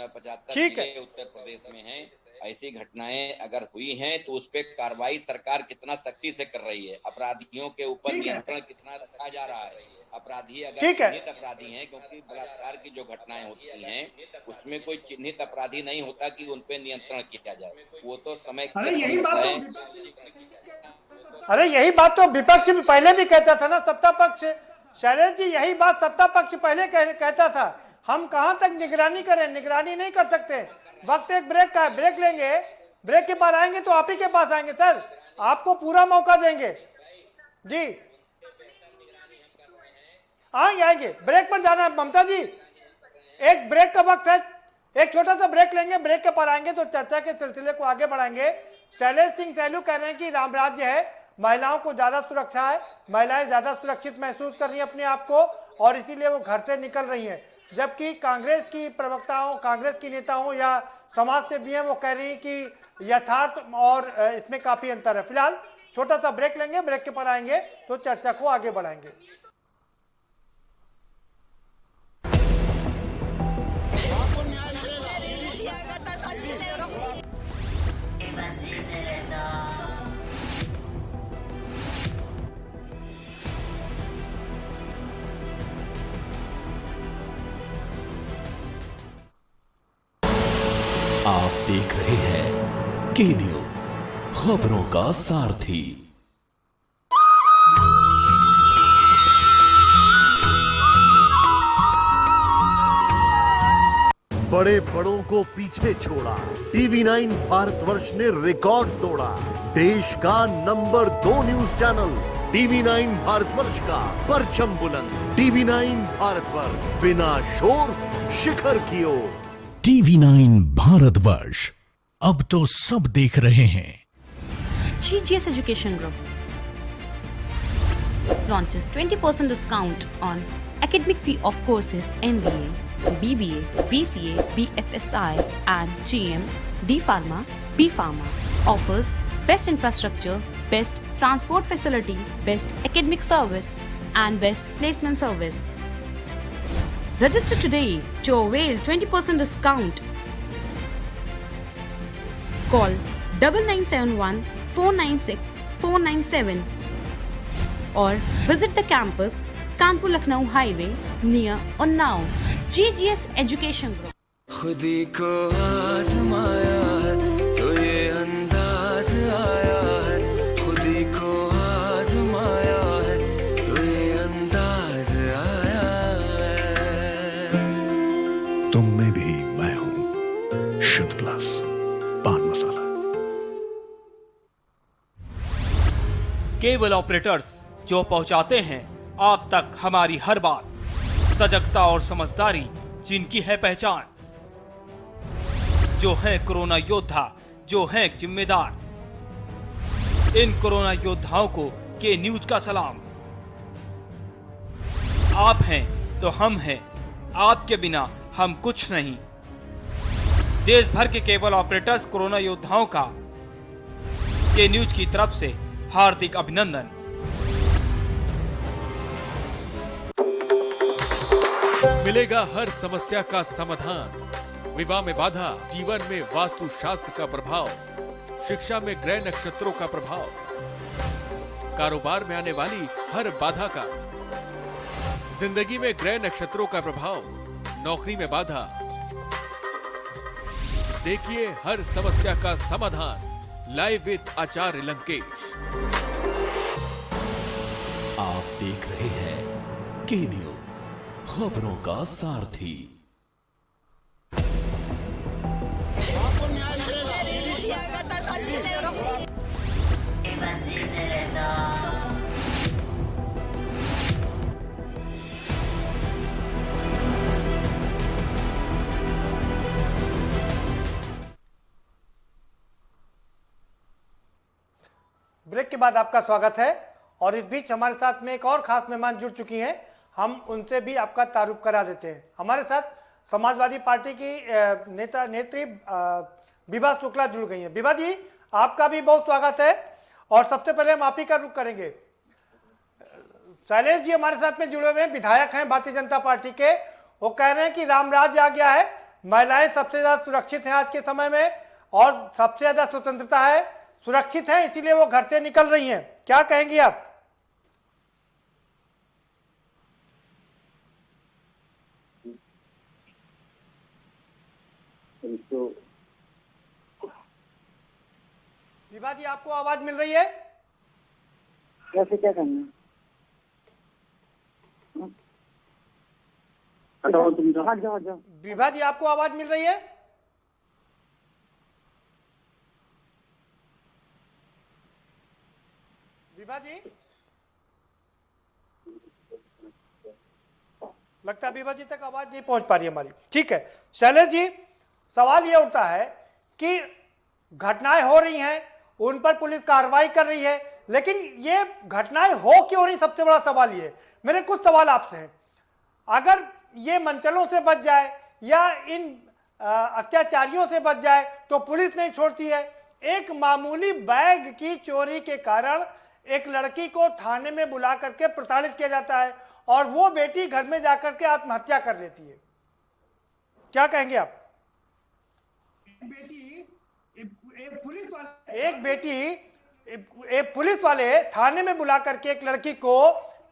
75 जिले उत्तर प्रदेश में हैं। ऐसी घटनाएं अगर हुई हैं तो उस पर कार्रवाई सरकार कितना सख्ती से कर रही है, अपराधियों के ऊपर नियंत्रण कितना रखा जा रहा है। अपराधी अगर चिन्हित अपराधी हैं, क्योंकि बलात्कार की जो घटनाएं होती हैं उसमें कोई चिन्हित अपराधी नहीं होता कि उन पे नियंत्रण किया जाए, वो तो समय अरे यही बात तो विपक्ष भी पहले भी कहता था ना, सत्ता पक्ष। शैलेश जी यही बात सत्ता पक्ष पहले कहता था। हम कहां तक निगरानी करें, निगरानी नहीं कर सकते। वक्त एक ब्रेक का है, ब्रेक लेंगे, ब्रेक के बाद आएंगे तो आप ही के पास आएंगे सर, आपको पूरा मौका देंगे जी। आएंगे ब्रेक पर जाना है ममता जी, एक ब्रेक का वक्त है, एक छोटा सा ब्रेक लेंगे, ब्रेक के पर आएंगे तो चर्चा के सिलसिले को आगे बढ़ाएंगे। शैलेश सिंह सैलू कह रहे हैं कि राम राज्य है, महिलाओं को ज्यादा सुरक्षा है, महिलाएं ज्यादा सुरक्षित महसूस कर रही हैं अपने आप को और इसीलिए वो घर से निकल रही हैं। जबकि कांग्रेस की प्रवक्ताओं, कांग्रेस की नेताओं या समाज सेवी हैं, वो कह रही हैं कि यथार्थ और इसमें काफी अंतर है। फिलहाल छोटा सा ब्रेक लेंगे, ब्रेक के पर आएंगे तो चर्चा को आगे बढ़ाएंगे। आप देख रहे हैं के न्यूज, खबरों का सारथी। बड़े बड़ों को पीछे छोड़ा, TV9 भारतवर्ष ने रिकॉर्ड तोड़ा। देश का number 2 news channel TV9 Bharatvarsh का परचम बुलंद। TV9 भारतवर्ष, बिना शोर शिखर की ओर। TV9 भारतवर्ष, अब तो सब देख रहे हैं। GGS Education Group launches 20% discount on academic fee of courses MBA, BBA, BCA, BFSI and GM, D Pharma, B Pharma. Offers best infrastructure, best transport facility, best academic service and best placement service. Register today to avail 20% discount. Call 9971 496 497 or visit the campus Kanpur Lucknow Highway near Unnao. GGS Education Group. खुदी को आजमाया है तो ये अंदाज आया है, खुदी को आजमाया है तो ये अंदाज आया है। तुम में भी मैं हूं, शुद्ध प्लस पान मसाला। केबल ऑपरेटर्स जो पहुंचाते हैं आप तक हमारी हर बात, सजगता और समझदारी जिनकी है पहचान, जो है कोरोना योद्धा, जो है जिम्मेदार। इन कोरोना योद्धाओं को के न्यूज का सलाम। आप हैं तो हम हैं, आपके बिना हम कुछ नहीं। देश भर के केबल ऑपरेटर्स कोरोना योद्धाओं का के न्यूज की तरफ से हार्दिक अभिनंदन। मिलेगा हर समस्या का समाधान। विवाह में बाधा, जीवन में वास्तु शास्त्र का प्रभाव, शिक्षा में ग्रह नक्षत्रों का प्रभाव, कारोबार में आने वाली हर बाधा का, जिंदगी में ग्रह नक्षत्रों का प्रभाव, नौकरी में बाधा। देखिए हर समस्या का समाधान लाइव विद आचार्य लंकेश। आप देख रहे हैं के न्यूज, खबरों का सारथी। ब्रेक के बाद आपका स्वागत है और इस बीच हमारे साथ में एक और खास मेहमान जुड़ चुकी हैं, हम उनसे भी आपका तारुफ करा देते हैं। हमारे साथ समाजवादी पार्टी की नेत्री विभा शुक्ला जुड़ गई हैं। विभा जी, आपका भी बहुत स्वागत है और सबसे पहले हम आप ही का रुख करेंगे। शैलेश जी हमारे साथ में जुड़े हुए हैं, विधायक हैं भारतीय जनता पार्टी के। वो कह रहे हैं कि राम राज आ गया है, महिलाएं सबसे ज्यादा सुरक्षित हैं आज के समय में और सबसे ज्यादा स्वतंत्रता है, सुरक्षित है, इसीलिए वो घर से निकल रही हैं। क्या कहेंगी आप? विभा जी, आपको आवाज मिल रही है? कैसे क्या करना? हटाओ तुम, जाओ हट जाओ। विभा जी, आपको आवाज मिल रही है? विभा जी, लगता है विभा जी तक आवाज नहीं पहुंच पा रही है हमारी। ठीक है शैलेश जी, सवाल ये उठता है कि घटनाएं हो रही हैं, उन पर पुलिस कार्रवाई कर रही है, लेकिन ये घटनाएं हो क्यों रही, सबसे बड़ा सवाल ये। मेरे कुछ सवाल आपसे हैं। अगर ये मंचलों से बच जाए या इन अत्याचारियों से बच जाए तो पुलिस नहीं छोड़ती है। एक मामूली बैग की चोरी के कारण एक लड़की को थाने में बुला करके प्रताड़ित किया जाता है और वो बेटी घर में जाकर के आत्महत्या कर लेती है। क्या कहेंगे आप? एक पुलिस वाले थाने में बुला करके एक लड़की को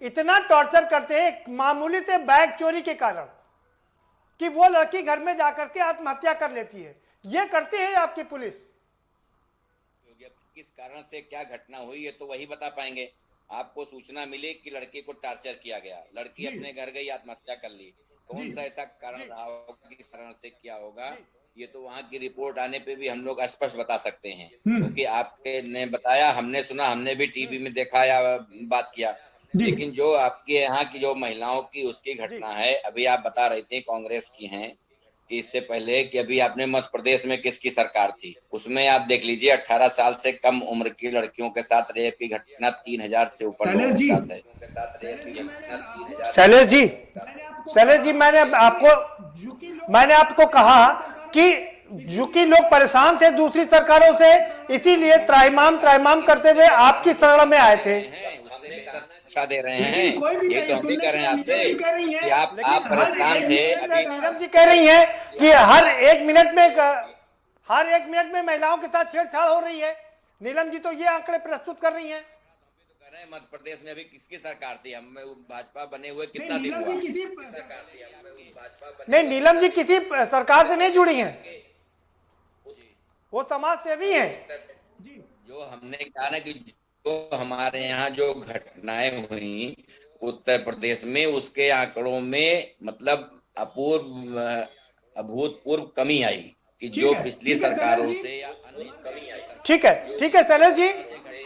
इतना टॉर्चर करते हैं एक मामूली से बैग चोरी के कारण कि वो लड़की घर में जाकर के आत्महत्या कर लेती है। ये करती है आपकी पुलिस? किस कारण से क्या घटना हुई है तो वही बता पाएंगे। आपको सूचना मिली कि लड़की को टॉर्चर किया गया, लड़की अपने घर गई, आत्महत्या कर ली, कौन सा ऐसा कारण रहा होगा, किस कारण से क्या होगा, ये तो वहाँ की रिपोर्ट आने पे भी हम लोग स्पष्ट बता सकते हैं। क्योंकि आपके ने बताया, हमने सुना, हमने भी टीवी में देखा या बात किया, लेकिन जो आपके यहाँ की जो महिलाओं की उसकी घटना है, अभी आप बता रहे थे कांग्रेस की हैं, कि इससे पहले कि अभी आपने मध्य प्रदेश में किसकी सरकार थी, उसमें आप देख लीजिए 18 साल से कम उम्र की लड़कियों के साथ रेप की घटना 3000 से ऊपर लोगों के साथ है। शैलेश जी, मैंने आपको कहा कि चूंकि लोग परेशान थे दूसरी सरकारों से, इसीलिए त्राहिमाम करते हुए आपकी शरण में आए थे। अच्छा दे रहे हैं, ये तो हम भी कर रहे हैं आपसे कि आप परेशान थे। नीलम जी कह रही हैं कि हर एक मिनट में महिलाओं के साथ छेड़छाड़ हो रही है। नीलम जी तो ये आंकड़े प्रस्तुत कर रही हैं। मध्य प्रदेश में अभी किसकी सरकार थी? हम भाजपा बने हुए कितना दिन हुआ? नहीं, नीलम जी किसी सरकार से नहीं जुड़ी हैं, वो समाज सेवी हैं। जो हमने कहा ना कि जो हमारे यहाँ जो घटनाएं हुई उत्तर प्रदेश में, उसके आंकड़ों में मतलब अभूतपूर्व कमी आई कि जो पिछली सरकारों से या अन्य कमी आई। ठीक है शैलेश जी,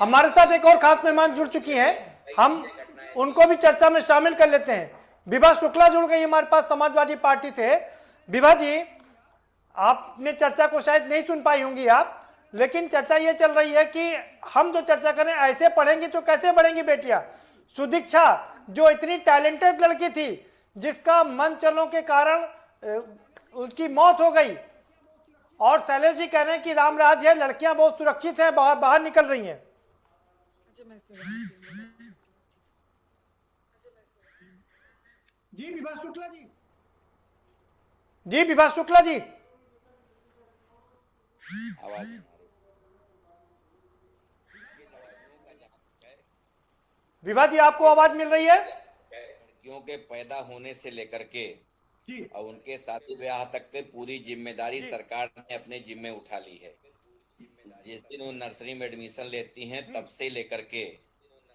हमारे साथ एक और खास मेहमान जुड़ चुकी हैं, हम उनको भी चर्चा में शामिल कर लेते हैं। विभा शुक्ला जुड़ गई हमारे पास समाजवादी पार्टी से। विभा जी, आपने चर्चा को शायद नहीं सुन पाई होंगी आप, लेकिन चर्चा ये चल रही है कि हम जो चर्चा करें, ऐसे पढ़ेंगी तो कैसे बढ़ेंगी बेटियां। सुदीक्षा जो इतनी टैलेंटेड लड़की थी, जिसका मंचलों के कारण उसकी मौत हो गई, और शैलेश जी कह रहे हैं कि रामराज है, लड़कियां बहुत सुरक्षित हैं, बाहर निकल रही हैं। जी विभा शुक्ला जी, विभा शुक्ला जी, आवाज विभा जी, आपको आवाज मिल रही है? लड़कियों के पैदा होने से लेकर के और उनके शादी ब्याह तक की पूरी जिम्मेदारी सरकार ने अपने जिम्मे उठा ली है। जिस दिन वो नर्सरी में एडमिशन लेती हैं तब से लेकर के,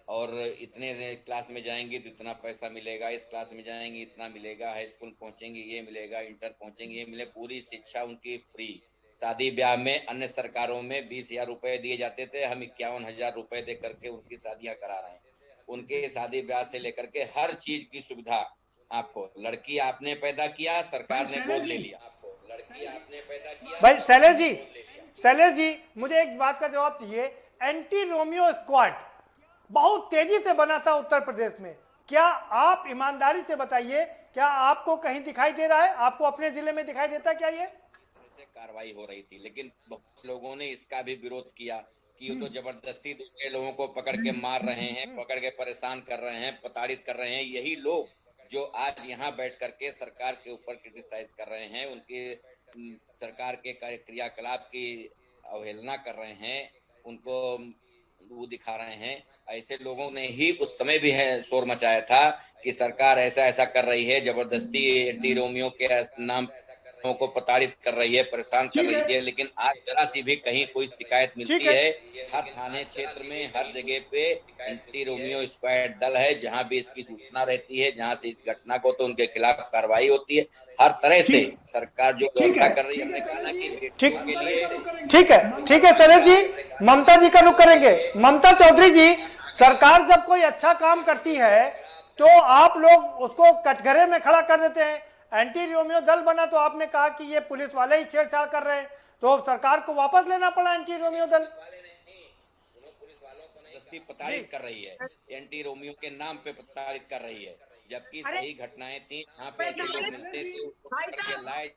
और इतने क्लास में जाएंगी तो इतना पैसा मिलेगा, इस क्लास में जाएंगी इतना मिलेगा, हाई स्कूल पहुंचेंगी ये मिलेगा, इंटर पहुंचेंगी ये मिले, पूरी शिक्षा उनकी फ्री। शादी ब्याह में अन्य सरकारों में 20,000 रुपए दिए जाते थे, हम 51,000 रुपए दे करके उनकी शादियां करा रहे हैं। उनके शादी ब्याह से लेकर के हर चीज की सुविधा आपको। लड़की आपने पैदा किया, सरकार ने गोद ले लिया। आपको लड़की आपने पैदा किया। भाई शैलेश जी, मुझे एक बात का जवाब चाहिए। एंटी रोमियो स्क्वाड बहुत तेजी से बना था उत्तर प्रदेश में। क्या आप ईमानदारी से बताइए, क्या आपको कहीं दिखाई दे रहा है? आपको अपने जिले में दिखाई देता है क्या ये? कार्रवाई हो रही थी, लेकिन बहुत लोगों ने इसका भी विरोध किया कि ये तो जबरदस्ती दूसरे लोगों को पकड़ के मार रहे हैं, पकड़ के परेशान कर रहे हैं, प्रताड़ित कर रहे हैं। यही लोग जो आज यहाँ बैठ करके सरकार के ऊपर क्रिटिसाइज कर रहे हैं, उनके सरकार के क्रियाकलाप की अवहेलना कर रहे हैं, उनको वो दिखा रहे हैं। ऐसे लोगों ने ही उस समय भी है शोर मचाया था कि सरकार ऐसा ऐसा कर रही है, जबरदस्ती एंटी रोमियो के नाम को प्रताड़ित कर रही है, परेशान कर रही है। लेकिन आज जरा सी भी कहीं कोई शिकायत मिलती है, हर थाने क्षेत्र में हर जगह पे एंटी रोमियो स्क्वाड दल है, जहां भी इसकी सूचना रहती है, जहां से इस घटना को तो उनके खिलाफ कार्रवाई होती है। हर तरह से सरकार जो व्यवस्था कर रही है, हमने कहा कि ठीक है शैलेश जी, ममता जी का रुख करेंगे। ममता चौधरी जी, सरकार जब कोई अच्छा काम करती है तो आप लोग उसको कटघरे में खड़ा कर देते हैं। एंटी रोमियो दल बना तो आपने कहा कि ये पुलिस वाले ही छेड़छाड़ कर रहे हैं, तो सरकार को वापस लेना पड़ा एंटी रोमियो दल। पुलिस वालों को प्रताड़ित कर रही है, एंटी रोमियो के नाम पे प्रताड़ित कर रही है, जबकि सही घटनाएं थी, यहाँ पे ऐसे लोग मिलते थे, उसको लाए।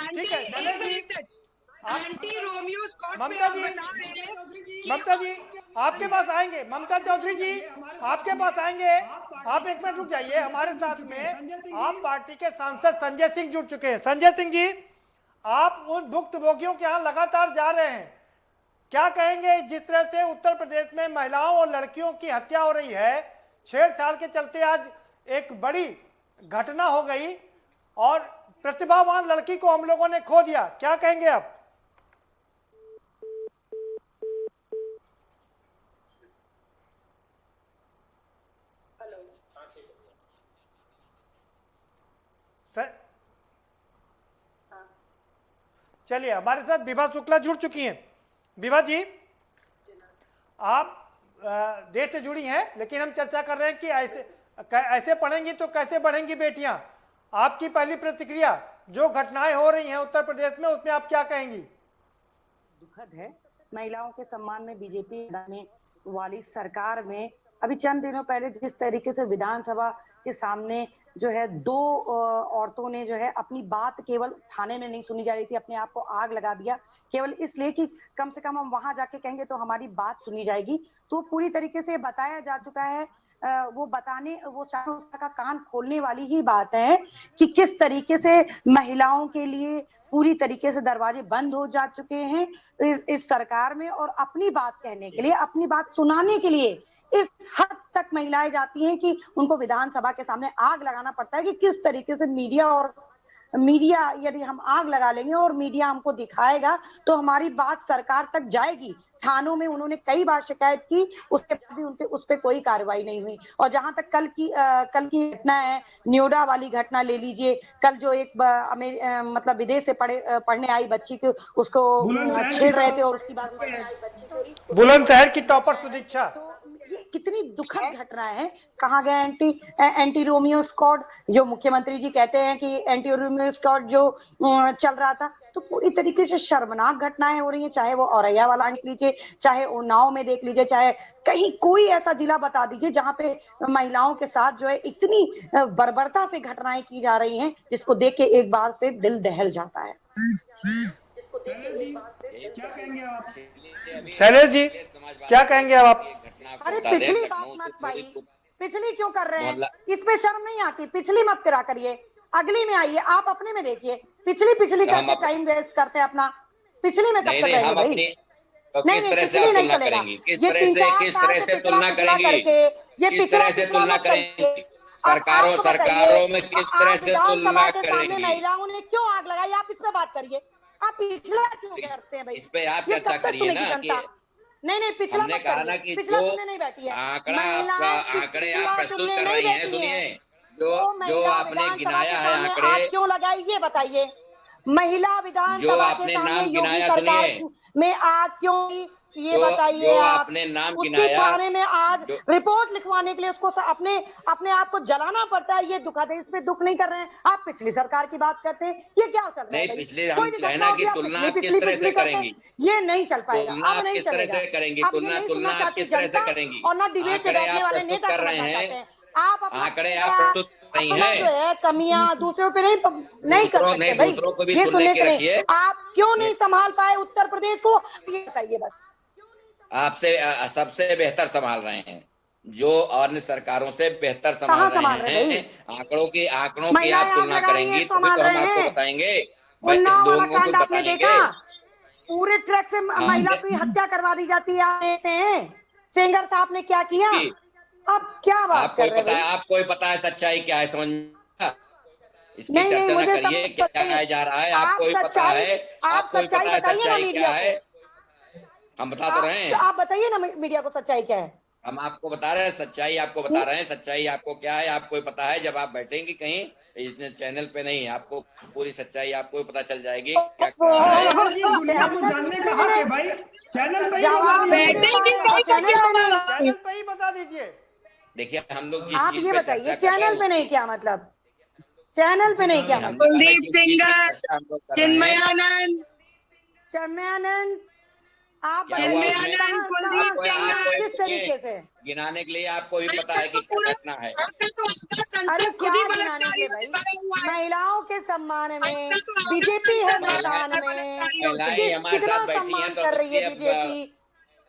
ठीक है एंटी रोमियो स्क्वाड ममता जी आपके पास आएंगे। ममता चौधरी जी आपके पास आएंगे। आप एक मिनट रुक जाइए। हमारे साथ में आप पार्टी के सांसद संजय सिंह जुड़ चुके हैं। संजय सिंह जी, आप उन भुक्तभोगियों के यहाँ लगातार जा रहे हैं, क्या कहेंगे? जिस तरह से उत्तर प्रदेश में महिलाओं और लड़कियों की हत्या हो रही है, छेड़छाड़ के चलते आज एक बड़ी घटना हो गई और प्रतिभावान लड़की को हम लोगों ने खो दिया, क्या कहेंगे आप? चलिए, हमारे साथ विभा शुक्ला जुड़ चुकी हैं। विभा जी, आप देर से जुड़ी हैं, लेकिन हम चर्चा कर रहे हैं कि ऐसे पढ़ेंगी तो कैसे बढ़ेंगी बेटियां। आपकी पहली प्रतिक्रिया, जो घटनाएं हो रही हैं उत्तर प्रदेश में, उसमें आप क्या कहेंगी? दुखद है। महिलाओं के सम्मान में बीजेपी वाली सरकार में अभी चंद दिनों पहले जिस तरीके से विधानसभा के सामने जो है दो औरतों ने जो है अपनी बात केवल थाने में नहीं सुनी जा रही थी, अपने आप को आग लगा दिया केवल इसलिए कि कम से कम हम वहां जाके कहेंगे तो हमारी बात सुनी जाएगी। तो पूरी तरीके से बताया जा चुका है, वो का कान खोलने वाली ही बात है कि किस तरीके से महिलाओं के लिए पूरी तरीके से दरवाजे बंद हो जा चुके हैं इस सरकार में, और अपनी बात कहने के लिए, अपनी बात सुनाने के लिए इस हद तक महिलाएं जाती हैं कि उनको विधानसभा के सामने आग लगाना पड़ता है कि किस तरीके से मीडिया यदि हम आग लगा लेंगे और मीडिया हमको दिखाएगा तो हमारी बात सरकार तक जाएगी। थानों में उन्होंने कई बार शिकायत की, उसके बाद भी उस पर कोई कार्रवाई नहीं हुई। और जहां तक कल की घटना है, न्योडा वाली घटना ले लीजिए, कल जो एक मतलब विदेश से पढ़ने आई बच्ची को उसको छेड़ रहे थे और उसकी बात बुलंदशहर की टॉपर सुदीक्षा, ये कितनी दुखद घटना है। कहाँ गया एंटी रोमियो स्क्वाड? जो मुख्यमंत्री जी कहते हैं कि एंटी रोमियो स्क्वाड जो चल रहा था, तो पूरी तरीके से शर्मनाक घटनाएं हो रही हैं। चाहे वो औरैया वाला देख लीजिए, चाहे उन्नाव में देख लीजिए, चाहे कहीं कोई ऐसा जिला बता दीजिए जहां पे महिलाओं के साथ जो है इतनी बर्बरता से घटनाएं की जा रही हैं, जिसको देख के एक बार से दिल दहल जाता है। शैलेश जी, क्या कहेंगे आप? अरे पिछली बात मत भाई, पिछली क्यों कर रहे हैं? इस पे शर्म नहीं आती? पिछली मत करा करिए, अगली में आइए, आप अपने में देखिए। पिछली करके टाइम वेस्ट करते हैं अपना, पिछली में कब तक रहेंगे भाई? नहीं, पिछली नहीं चलेगा। किस तरह से तुलना करेंगी? ये पिछला सरकारों में किस तरह से तुलना करेंगी? महिलाओं ने क्यों आग लगाई, आप इस पे बात करिए। आप पिछला क्यों करते हैं भाई? इस पे आप चर्चा करिए ना कि नहीं पिछला हमने कहा ना कि जो आंकड़े आप प्रस्तुत कर रही हैं, सुनिए, जो आपने गिनाया है आंकड़े क्यों लगाई ये बताइए। महिला विधानसभा जो आपने नाम गिनाया, सुनिए, में आग क्यों? ये जो बताइए आप, आपने नाम उसकी गिनाया, थाने में आज रिपोर्ट लिखवाने के लिए उसको अपने आप को जलाना पड़ता है। ये दुखद है, इस पे दुख नहीं कर रहे हैं आप। पिछली सरकार की बात करते हैं, ये क्या चल रहा है नहीं भाई? पिछले कोई हम भी कहना घटना कि होगी आप तुलना आप किस पिछली तरह से करते हैं, करेंगी, ये नहीं चल पाएगा, तुलना अब आप नहीं किस तरह चलेगा। से करेंगी, अब ये तुलना नहीं तुलना सुनना आप चाहती किस तरह से जनता करेंगी। और ना डिबेट पे आंकड़े बैठने आप वाले प्रस्तुत नेता कर रहे समझना चाहते हैं, हैं। आप आंकड़े आप प्रस्तुत नहीं अपना है, जो है कमियां दूसरों पे नहीं कर सकते भाई। दूसरों को भी ये सुनने की के नहीं। रखिए। आप क्यों नहीं संभाल पाए उत्तर प्रदेश को, ये बताइए बस। आपसे सबसे बेहतर संभाल रहे हैं, जो अन्य सरकारों से बेहतर संभाल कहाँ रहे संभाल रहे हैं। भाई? आंकड़ों की महिलाएं आप आग तुलना लगा रही हैं, करेंगी तभी संभाल तो हम रहे आपको हैं। बताएंगे, भाई उन्नाव वाला लोगों को कांड आपने बताएंगे। देखा, पूरे ट्रक से हाँ, महिला की हत्या करवा दी जाती है। आप देखते हैं सेंगर साहब ने क्या किया। अब क्या बात आपको कर रहे पता है, हैं? आपको पता है सच्चाई क्या है, समझ में? इसकी नहीं चर्चा न मुझे करिए, क्या कहा जा रहा है, आप आपको ही पता सच्चाई, है, आप आपको ही सच्चाई पता है बताइए ना सच्चाई क्या मीडिया है, को। हम बता तो रहे हैं। आप बताइए ना मीडिया को सच्चाई क्या है। हम आपको बता रहे हैं सच्चाई, आपको बता रहे हैं सच्चाई आपको क्या है, आपको ही पता है। जब आप बैठेंगे कहीं इस चैनल पे नहीं, आपको पूरी सच्चाई आपको ही पता चल जाएगी क्या दुनिया को जानने का हक है भाई, चैनल पे ही चैनल पे ही बता दीजिए। देखिए हम लोग आप जिस चीज ये पे बताइए चर्चा कर रहे चैनल पे हैं, नहीं क्या मतलब, चैनल पे नहीं क्या मतलब। कुलदीप सिंगर, चिन्मयानंद, चिन्मयानंद, आप क्या हुआ उसमें? किस तरीके से गिनाने के लिए आपको भी पता है कि क्या घटना है। अरे क्या गिनाने के भाई? महिलाओं के सम्मान में बीजेपी है मैदान में, महिलाएं हमारे कितना साथ बैठी हैं, सम्मान तो कर रही है इसलिए बीजेपी।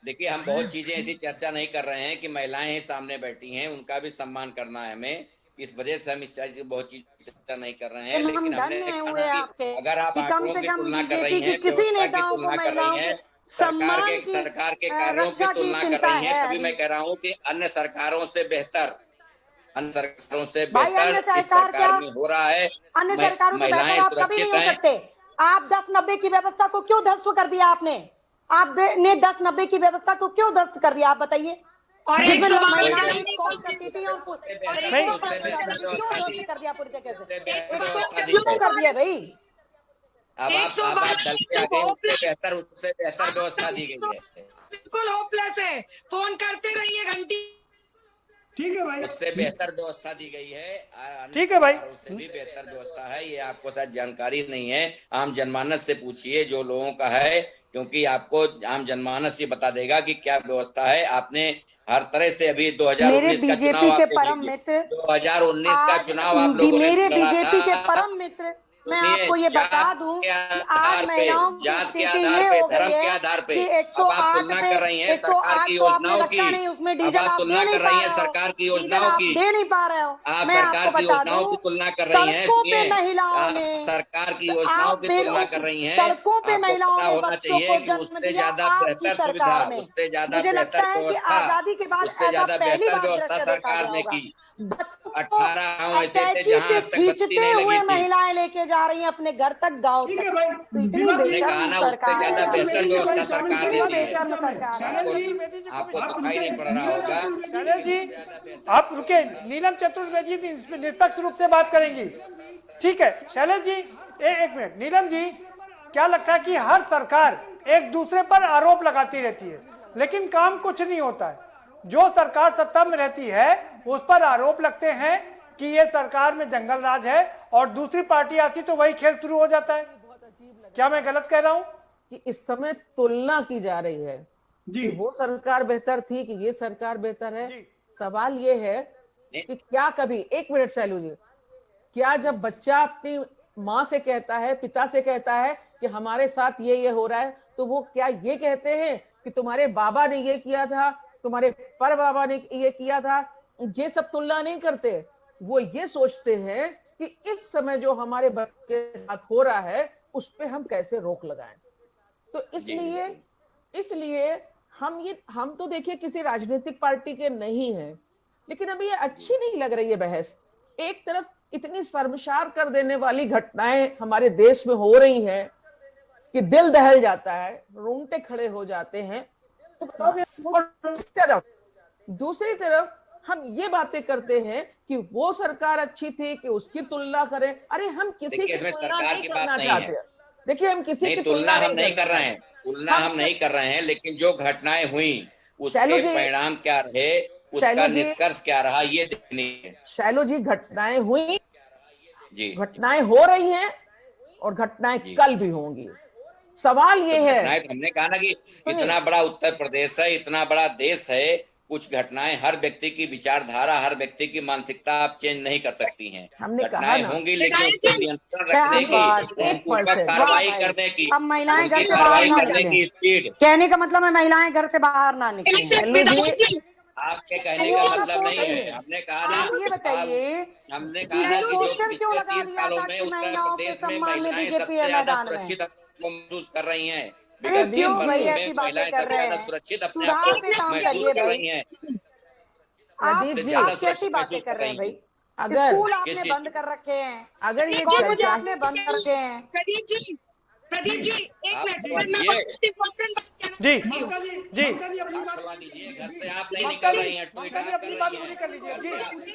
देखिए हम बहुत चीजें ऐसी चर्चा नहीं कर रहे हैं कि महिलाएं ही सामने बैठी हैं, उनका भी सम्मान करना है हमें। इस वजह से हम इस चीज की बहुत चीज चर्चा नहीं कर रहे हैं, लेकिन हमने कहा कि अगर आप आंकड़ों की तुलना कर रही हैं, किसी व्यवस्था की नेताओं को तुलना कर महिलाओं रही के हैं, सम्मान की सरकार के कार्यों की रक्षा की तुलना कर चिंता रही हैं, है। तभी मैं कह रहा हूँ कि अन्य सरकारों से बेहतर, अन्य सरकारों से भाई अन्य बेहतर इस सरकार सरकार में हो रहा है। अन्य सरकारों से महिलाएं बेहतर आप कभी नहीं सुरक्षित हो हैं। सकते। आप 10-90 की व्यवस्था को क्यों ध्वस्त कर दिया आपने? आपने 10-90 की व्यवस्था को क्यों ध्वस्त कर दिया आप बताइए। और जिसमें 122 महिलाएं कॉल करती थी और क्यों ध्वस्त कर दिया पूरी तरीके से? क्यों कर दिया भाई? अब आप दल के आगे उससे बेहतर व्यवस्था दी गई है। बिल्कुल होपलेस है, फोन करते रहिए घंटी। ठीक है भाई, उससे बेहतर व्यवस्था दी गई है। ठीक है भाई, उससे भी बेहतर व्यवस्था है, ये आपको शायद जानकारी नहीं है। आम जनमानस से पूछिए जो लोगों का है, क्योंकि आपको आम जनमानस ये बता देगा कि क्या व्यवस्था है। आपने हर तरह से अभी 2019 का चुनाव आप देख लीजिए, 2019 का चुनाव आप लोगों ने मेरे लड़ा बीजेपी के था। परम मित्र, मैं आपको ये बता दूं कि आज महिलाओं की जात के स्थिति आधार ये पे, हो धर्म गई के है आधार पे कि अब आप तुलना कर रही हैं सरकार की योजनाओं की, उसमें अब डीजल आप आप तुलना दे नहीं कर रही पा हैं रहे हो, सरकार की डीजल योजनाओं आप की, दे नहीं पा रहे हो। आप मैं सरकार आपको की बता योजनाओं दूं, की तुलना कर रही हैं, सड़कों पे सुनिए, महिलाओं ने, सरकार की योजनाओं की तुलना कर रही हैं। सड़कों पे आपको महिलाओं पता ने होना बच्चों चाहिए को कि जन्म उससे दिया ज्यादा आपकी बेहतर सुविधा, सरकार में। उससे ज्यादा मुझे लगता बेहतर है कि व्यवस्था, आजादी के बाद उससे ऐसा ज्यादा पहली बेहतर बार व्यवस्था दृश्य देखा सरकार गया ने होगा। की। 18 गांव ऐसे थे अटैची जहां से आज तक बत्ती खींचते नहीं लगी हुए थी। महिलाएं लेके जा रही हैं अपने घर तक, गांव ठीक है तक। भाई, तो इतनी मैंने कहा ना, उससे सरकार ज्यादा है, बेहतर व्यवस्था सरकार इतनी देती है। बेशर्म सरकार है। आपको दिखाई नहीं पड़ रहा होगा। शैलेश जी आप रुके, नीलम चतुर्वेदी जी इसमें निष्पक्ष रूप से बात करेंगी। ठीक है शैलेश जी, एक मिनट। नीलम जी, क्या लगता है कि हर सरकार एक दूसरे पर आरोप लगाती रहती है, लेकिन काम कुछ नहीं होता है। जो सरकार सत्ता में रहती है उस पर आरोप लगते हैं कि ये सरकार में जंगल राज है, और दूसरी पार्टी आती तो वही खेल शुरू हो जाता है। क्या मैं गलत कह रहा हूं कि इस समय तुलना की जा रही है कि वो सरकार बेहतर थी कि ये सरकार बेहतर है? सवाल ये है कि क्या कभी, एक मिनट शैलू जी, क्या जब बच्चा अपनी माँ से कहता है, पिता से कहता है कि हमारे साथ ये हो रहा है, तो वो क्या ये कहते हैं कि तुम्हारे बाबा ने ये किया था, तुम्हारे पर बाबा ने ये किया था? ये सब तुलना नहीं करते। वो ये सोचते हैं कि इस समय जो हमारे बच्चे के साथ हो रहा है उस पे हम कैसे रोक लगाएं। तो इसलिए हम तो देखिए किसी राजनीतिक पार्टी के नहीं हैं, लेकिन अभी ये अच्छी नहीं लग रही है बहस। एक तरफ इतनी शर्मसार कर देने वाली घटनाएं हमारे देश में हो रही हैं कि दिल दहल जाता है, रोंगटे खड़े हो जाते हैं। और दूसरी तरफ हम ये बातें करते हैं कि वो सरकार अच्छी थी कि उसकी तुलना करें। अरे हम किसी की तुलना नहीं करना चाहते, देखिए हम किसी की तुलना हम नहीं कर रहे हैं, तुलना हम नहीं कर रहे हैं, लेकिन जो घटनाएं हुई उसके परिणाम क्या रहे, उसका निष्कर्ष क्या रहा, ये देखनी है। शैलू जी, घटनाएं हुई जी, घटनाएं हो रही हैं और घटनाएं कल भी होंगी। सवाल ये है, हमने कहा ना कि इतना बड़ा उत्तर प्रदेश है, इतना बड़ा देश है, कुछ घटनाएं हर व्यक्ति की विचारधारा, हर व्यक्ति की मानसिकता आप चेंज नहीं कर सकती हैं। हमने कहा घटनाएं होंगी, लेकिन उस पर नियंत्रण रखने की, उन पर कार्रवाई करने की, अब महिलाएं घर से बाहर कार्रवाई ना करने की स्पीड। कहने का मतलब है महिलाएं घर से बाहर ना निकलें। आपके कहने का मतलब नहीं है, हमने कहा ना, ये बताइए, हमने कहा ना कि जो पिछले 3 सालों में उत्तर प्रदेश में महिलाएं सबसे ज्यादा सुरक्षित महसूस कर रही हैं। विगत 3 वर्षों में महिलाएं सबसे ज्यादा सुरक्षित अपने आप को महसूस कर रही हैं। आप कैसी बातें कर रहे हैं भाई? अगर स्कूल आपने बंद कर रखे हैं, अगर ये कॉलेज आपने बंद कर रखे हैं। प्रदीप जी, एक मिनट, जी जी घर से आप नहीं निकल रही हैं,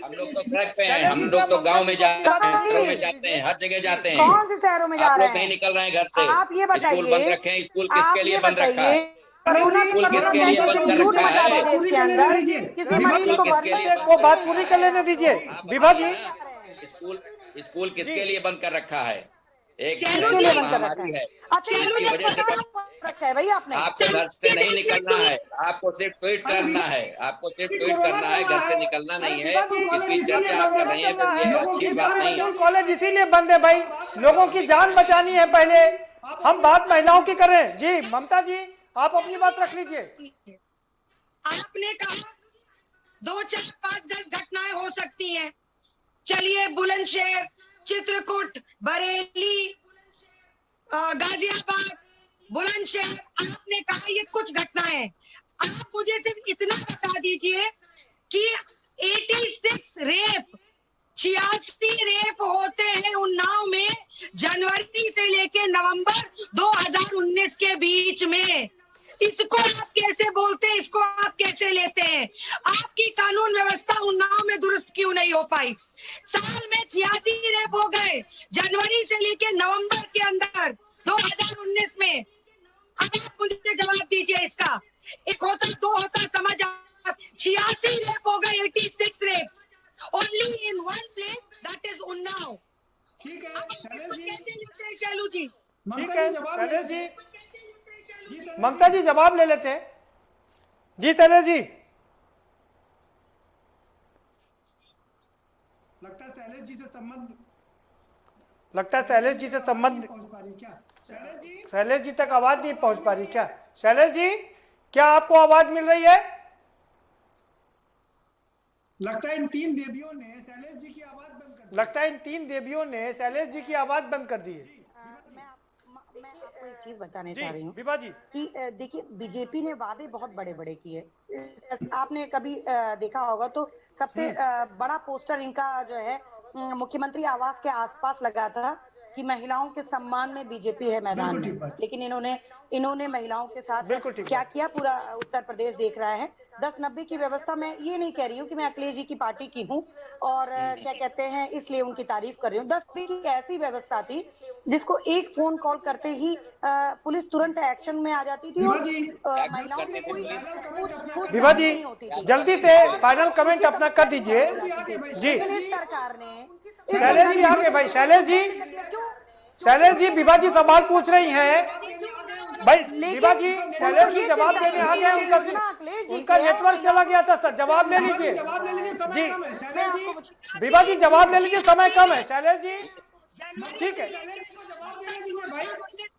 हम लोग तो सड़क पे हैं, हम लोग तो गांव में जाते हैं, शहरों में जाते हैं, हर जगह जाते हैं। कौन से शहरों में जा रहे हैं? आप लोग नहीं निकल रहे हैं घर से। आप ये बताइए, स्कूल बंद रखे हैं, स्कूल किसके लिए बंद रखा है? स्कूल किसके लिए बंद कर रखा है? किसी मरीज को बात पूरी कर लेने दीजिए। विभा जी, स्कूल किसके लिए बंद कर रखा है? एक महामारी है, इसकी वजह से रखा है भाई आपने। आपको घर से नहीं निकलना है, आपको सिर्फ ट्वीट करना है, आपको सिर्फ ट्वीट करना है, घर से निकलना नहीं है। इसकी चर्चा आप कर रही है तो ये अच्छी बात नहीं है। कॉलेज इसीलिए बंद है भाई, लोगों की जान बचानी है। पहले हम बात महिलाओं की कर रहे हैं। जी ममता जी, आप अपनी बात रख लीजिए। आपने कहा 2, 4, 5, 10 घटनाएं हो सकती हैं। चलिए, बुलंदशहर, चित्रकूट, बरेली, गाजियाबाद, बुलंदशहर, आपने कहा ये कुछ घटनाएं हैं। आप मुझे सिर्फ इतना बता दीजिए कि 86 रेप, 86 रेप होते हैं उन्नाव में जनवरी से लेके नवंबर 2019 के बीच में। इसको आप कैसे बोलते हैं, इसको आप कैसे लेते हैं? आपकी कानून व्यवस्था उन्नाव में दुरुस्त क्यों नहीं हो पाई? साल में 86 रेप हो गए जनवरी से लेके नवंबर के अंदर 2019 में। अब आप मुझे जवाब दीजिए इसका। एक होता, 2 होता, समझ आ, 86 रेप हो गए, 86 rape only in one place, that is Unnao. ठीक है कैसे लेते हैं शैलू जी? ठीक है शैलेश जी, ममता जी जवाब ले लेते हैं। जी शैलेश जी, लगता है शैलेश जी से संबंध पहुंच पा रही क्या? शैलेश जी तक आवाज नहीं पहुंच पा रही क्या? शैलेश जी, क्या आपको आवाज मिल रही है? लगता है इन 3 देवियों ने शैलेश जी की आवाज बंद कर दी। लगता है इन 3 देवियों ने शैलेश जी की आवाज बंद कर दी है। मैं आपको एक चीज बताने चाह रही हूँ विभा जी, कि देखिए, बीजेपी ने वादे बहुत बड़े बड़े किए। आपने कभी देखा होगा तो सबसे बड़ा पोस्टर इनका जो है मुख्यमंत्री आवास के आसपास लगा था कि महिलाओं के सम्मान में बीजेपी है मैदान में। लेकिन इन्होंने महिलाओं के साथ क्या किया, पूरा उत्तर प्रदेश देख रहा है। 10-90 की व्यवस्था, मैं ये नहीं कह रही हूँ कि मैं अखिलेश जी की पार्टी की हूँ और क्या कहते हैं इसलिए उनकी तारीफ कर रही हूँ। 10-90 की ऐसी व्यवस्था थी जिसको एक फोन कॉल करते ही पुलिस तुरंत एक्शन में आ जाती थी और महिलाओं में कोई विभा जी जल्दी से फाइनल कमेंट अपना कर दीजिए। जी सरकार ने, शैलेश जी आगे भाई, शैलेश जी विभा जी सवाल पूछ रही हैं भाई। विभा जी, शैलेश जी जवाब देने आ गए, उनका नेटवर्क चला गया था सर, जवाब ले लीजिए। जी विभा जी जवाब ले लीजिए, समय कम है। शैलेश जी ठीक है,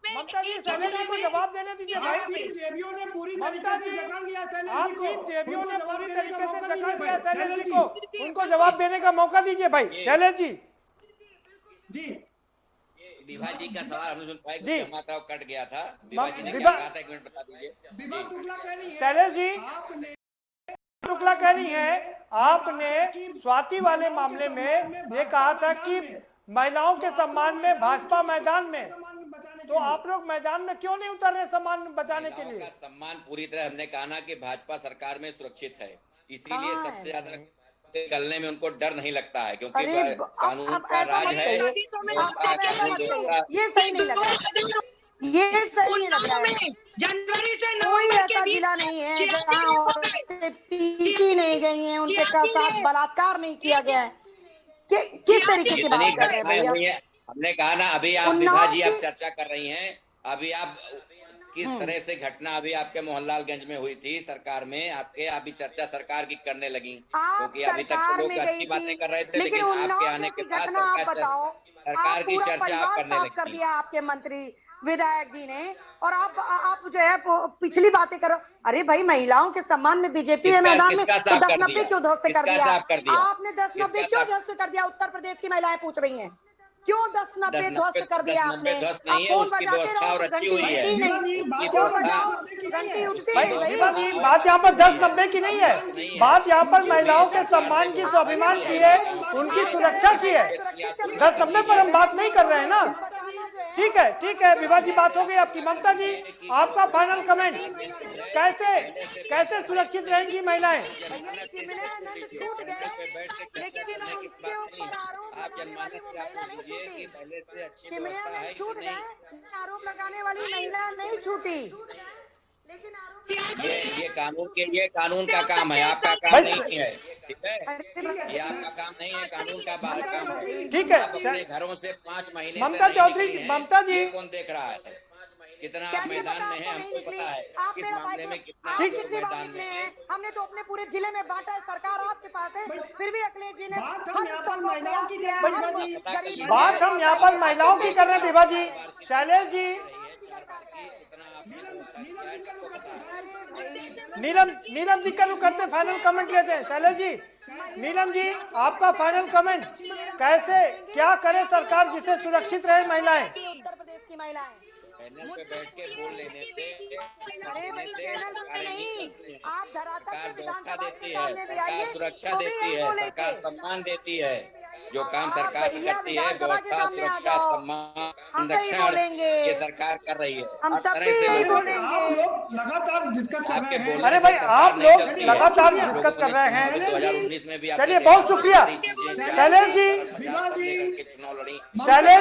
ममता जी शैलेश जी को जवाब देने दीजिए भाई। ममता जी, आप 3 देवियों ने पूरी तरीके से जखा दिया शैलेश जी को, उनको जवाब देने का मौका दीजिए भाई। शैलेश जी विभा जी का सवाल हमने सुन पाया, जी माता कट गया था। विभा जी ने क्या कहा था, 1 मिनट बता दीजिए। शैलेश जी शुक्ला कह रही है, आपने स्वाति वाले मामले में ये कहा था कि महिलाओं के सम्मान में भाजपा मैदान में, तो आप लोग मैदान में क्यों नहीं उतर रहे सम्मान बचाने के लिए? सम्मान पूरी तरह हमने कहा ना कि भाजपा सरकार में सुरक्षित है, इसीलिए सबसे ज्यादा निकलने में उनको डर नहीं लगता है, क्योंकि कानून का राज है। ये सही नहीं लगा। ये सही नहीं लग रहा है। जनवरी से कोई नवंबर के ऐसा बीच जिला नहीं है जहाँ औरतें पीटी नहीं गई हैं, उनके साथ बलात्कार नहीं किया गया है। किस तरीके की बात कर रहे हैं भैया? हुई है, हमने कहा ना, अभी आप विभा जी आप चर्चा कर रही हैं, अभी आप किस तरह से घटना अभी आपके मोहनलालगंज में हुई थी सरकार में, आपके अभी चर्चा सरकार की करने लगी, क्योंकि अभी तक तो लोग अच्छी बातें कर रहे थे, लेकिन आपके आने के बाद सरकार की चर्चा आप करने लगी। कर दिया आपके मंत्री विधायक जी ने, और आप जो है पिछली बातें करो। अरे भाई, महिलाओं के सम्मान में बीजेपी है मैदान में, तो 10-90 क्यों ध्वस्त कर दिया? आपने 10-90 क्यों ध्वस्त कर दिया? उत्तर प्रदेश की महिलाएं पूछ रही हैं, क्यों 10-90 ध्वस्त कर दिया आपने? फोन बजाते रहो, घंटी उठती नहीं। बात यहाँ पर 10-90 की नहीं है, बात यहाँ पर महिलाओं के सम्मान की, स्वाभिमान की है, उनकी सुरक्षा की है। 10-90 पर हम बात नहीं कर रहे हैं ना। ठीक है विभा जी, बात हो गई आपकी। ममता जी, आपका फाइनल कमेंट, कैसे सुरक्षित रहेंगी महिलाएं? आरोप लगाने वाली महिला नहीं छूटी, ये कानून के लिए कानून का काम है, आपका काम नहीं है। ठीक है, ये आपका काम नहीं है, कानून का काम है। ठीक है, अपने घरों से 5 महीने ममता चौधरी, ममता जी कौन देख रहा है? कितना आप मैदान में हैं, हमको पता है किस मामले में कितना मैदान में है। हमने तो अपने पूरे जिले में बांटा है, सरकार आपके पास है, फिर भी अखिलेश जी ने बात हम यहाँ पर महिलाओं की कर रहे हैं। विभा जी, शैलेश जी, नीलम जी का करते फाइनल कमेंट लेते हैं। शैलेश जी, नीलम जी, आपका फाइनल कमेंट, कैसे क्या करे सरकार जिससे सुरक्षित रहे महिलाएं? उत्तर प्रदेश की महिलाएं पैनल पे बैठ के बोल लेने से आप सरकार व्यवस्था देती है, सरकार सुरक्षा देती है, सरकार सम्मान देती है। जो काम सरकार करती है, व्यवस्था, सुरक्षा, सम्मान, संरक्षण, ये सरकार कर रही है। हम हर तरह से आप लोग लगातार डिस्कस कर रहे हैं। अरे भाई, आप लोग लगातार डिस्कस कर रहे हैं। 2019 में भी चलिए, बहुत शुक्रिया शैलेश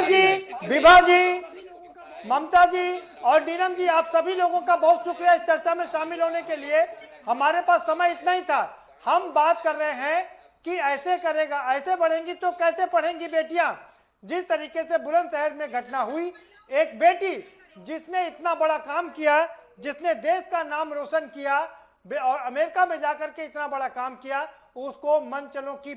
जी, विभा जी, ममता जी और नीलम जी, आप सभी लोगों का बहुत शुक्रिया इस चर्चा में शामिल होने के लिए। हमारे पास समय इतना ही था। हम बात कर रहे हैं कि ऐसे करेगा, ऐसे बढ़ेंगी तो कैसे पढ़ेंगी बेटियां। जिस तरीके से बुलंदशहर में घटना हुई, एक बेटी जिसने इतना बड़ा काम किया, जिसने देश का नाम रोशन किया और अमेरिका में जाकर के इतना बड़ा काम किया, उसको मंचलों की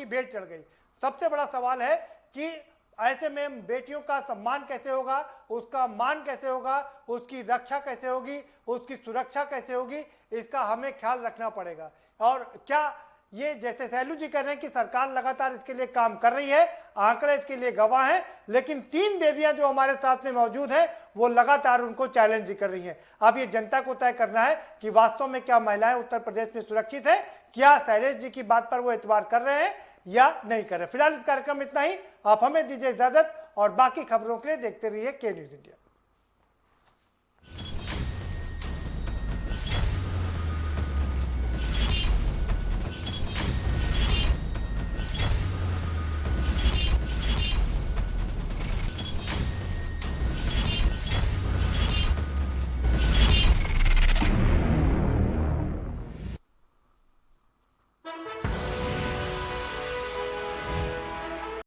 भेंट चढ़ गई। सबसे बड़ा सवाल है कि ऐसे में बेटियों का सम्मान कैसे होगा, उसका मान कैसे होगा, उसकी रक्षा कैसे होगी, उसकी सुरक्षा कैसे होगी, इसका हमें ख्याल रखना पड़ेगा। और क्या ये जैसे सैलू जी कह रहे हैं कि सरकार लगातार इसके लिए काम कर रही है, आंकड़े इसके लिए गवाह हैं, लेकिन 3 देवियां जो हमारे साथ में मौजूद हैं वो लगातार उनको चैलेंज ही कर रही हैं। अब ये जनता को तय करना है कि वास्तव में क्या महिलाएं उत्तर प्रदेश में सुरक्षित है, क्या शैलेश जी की बात पर वो एतबार कर रहे हैं या नहीं कर रहे। फिलहाल इस कार्यक्रम में इतना ही। आप हमें दीजिए इजाजत और बाकी खबरों के लिए देखते रहिए के न्यूज़ इंडिया।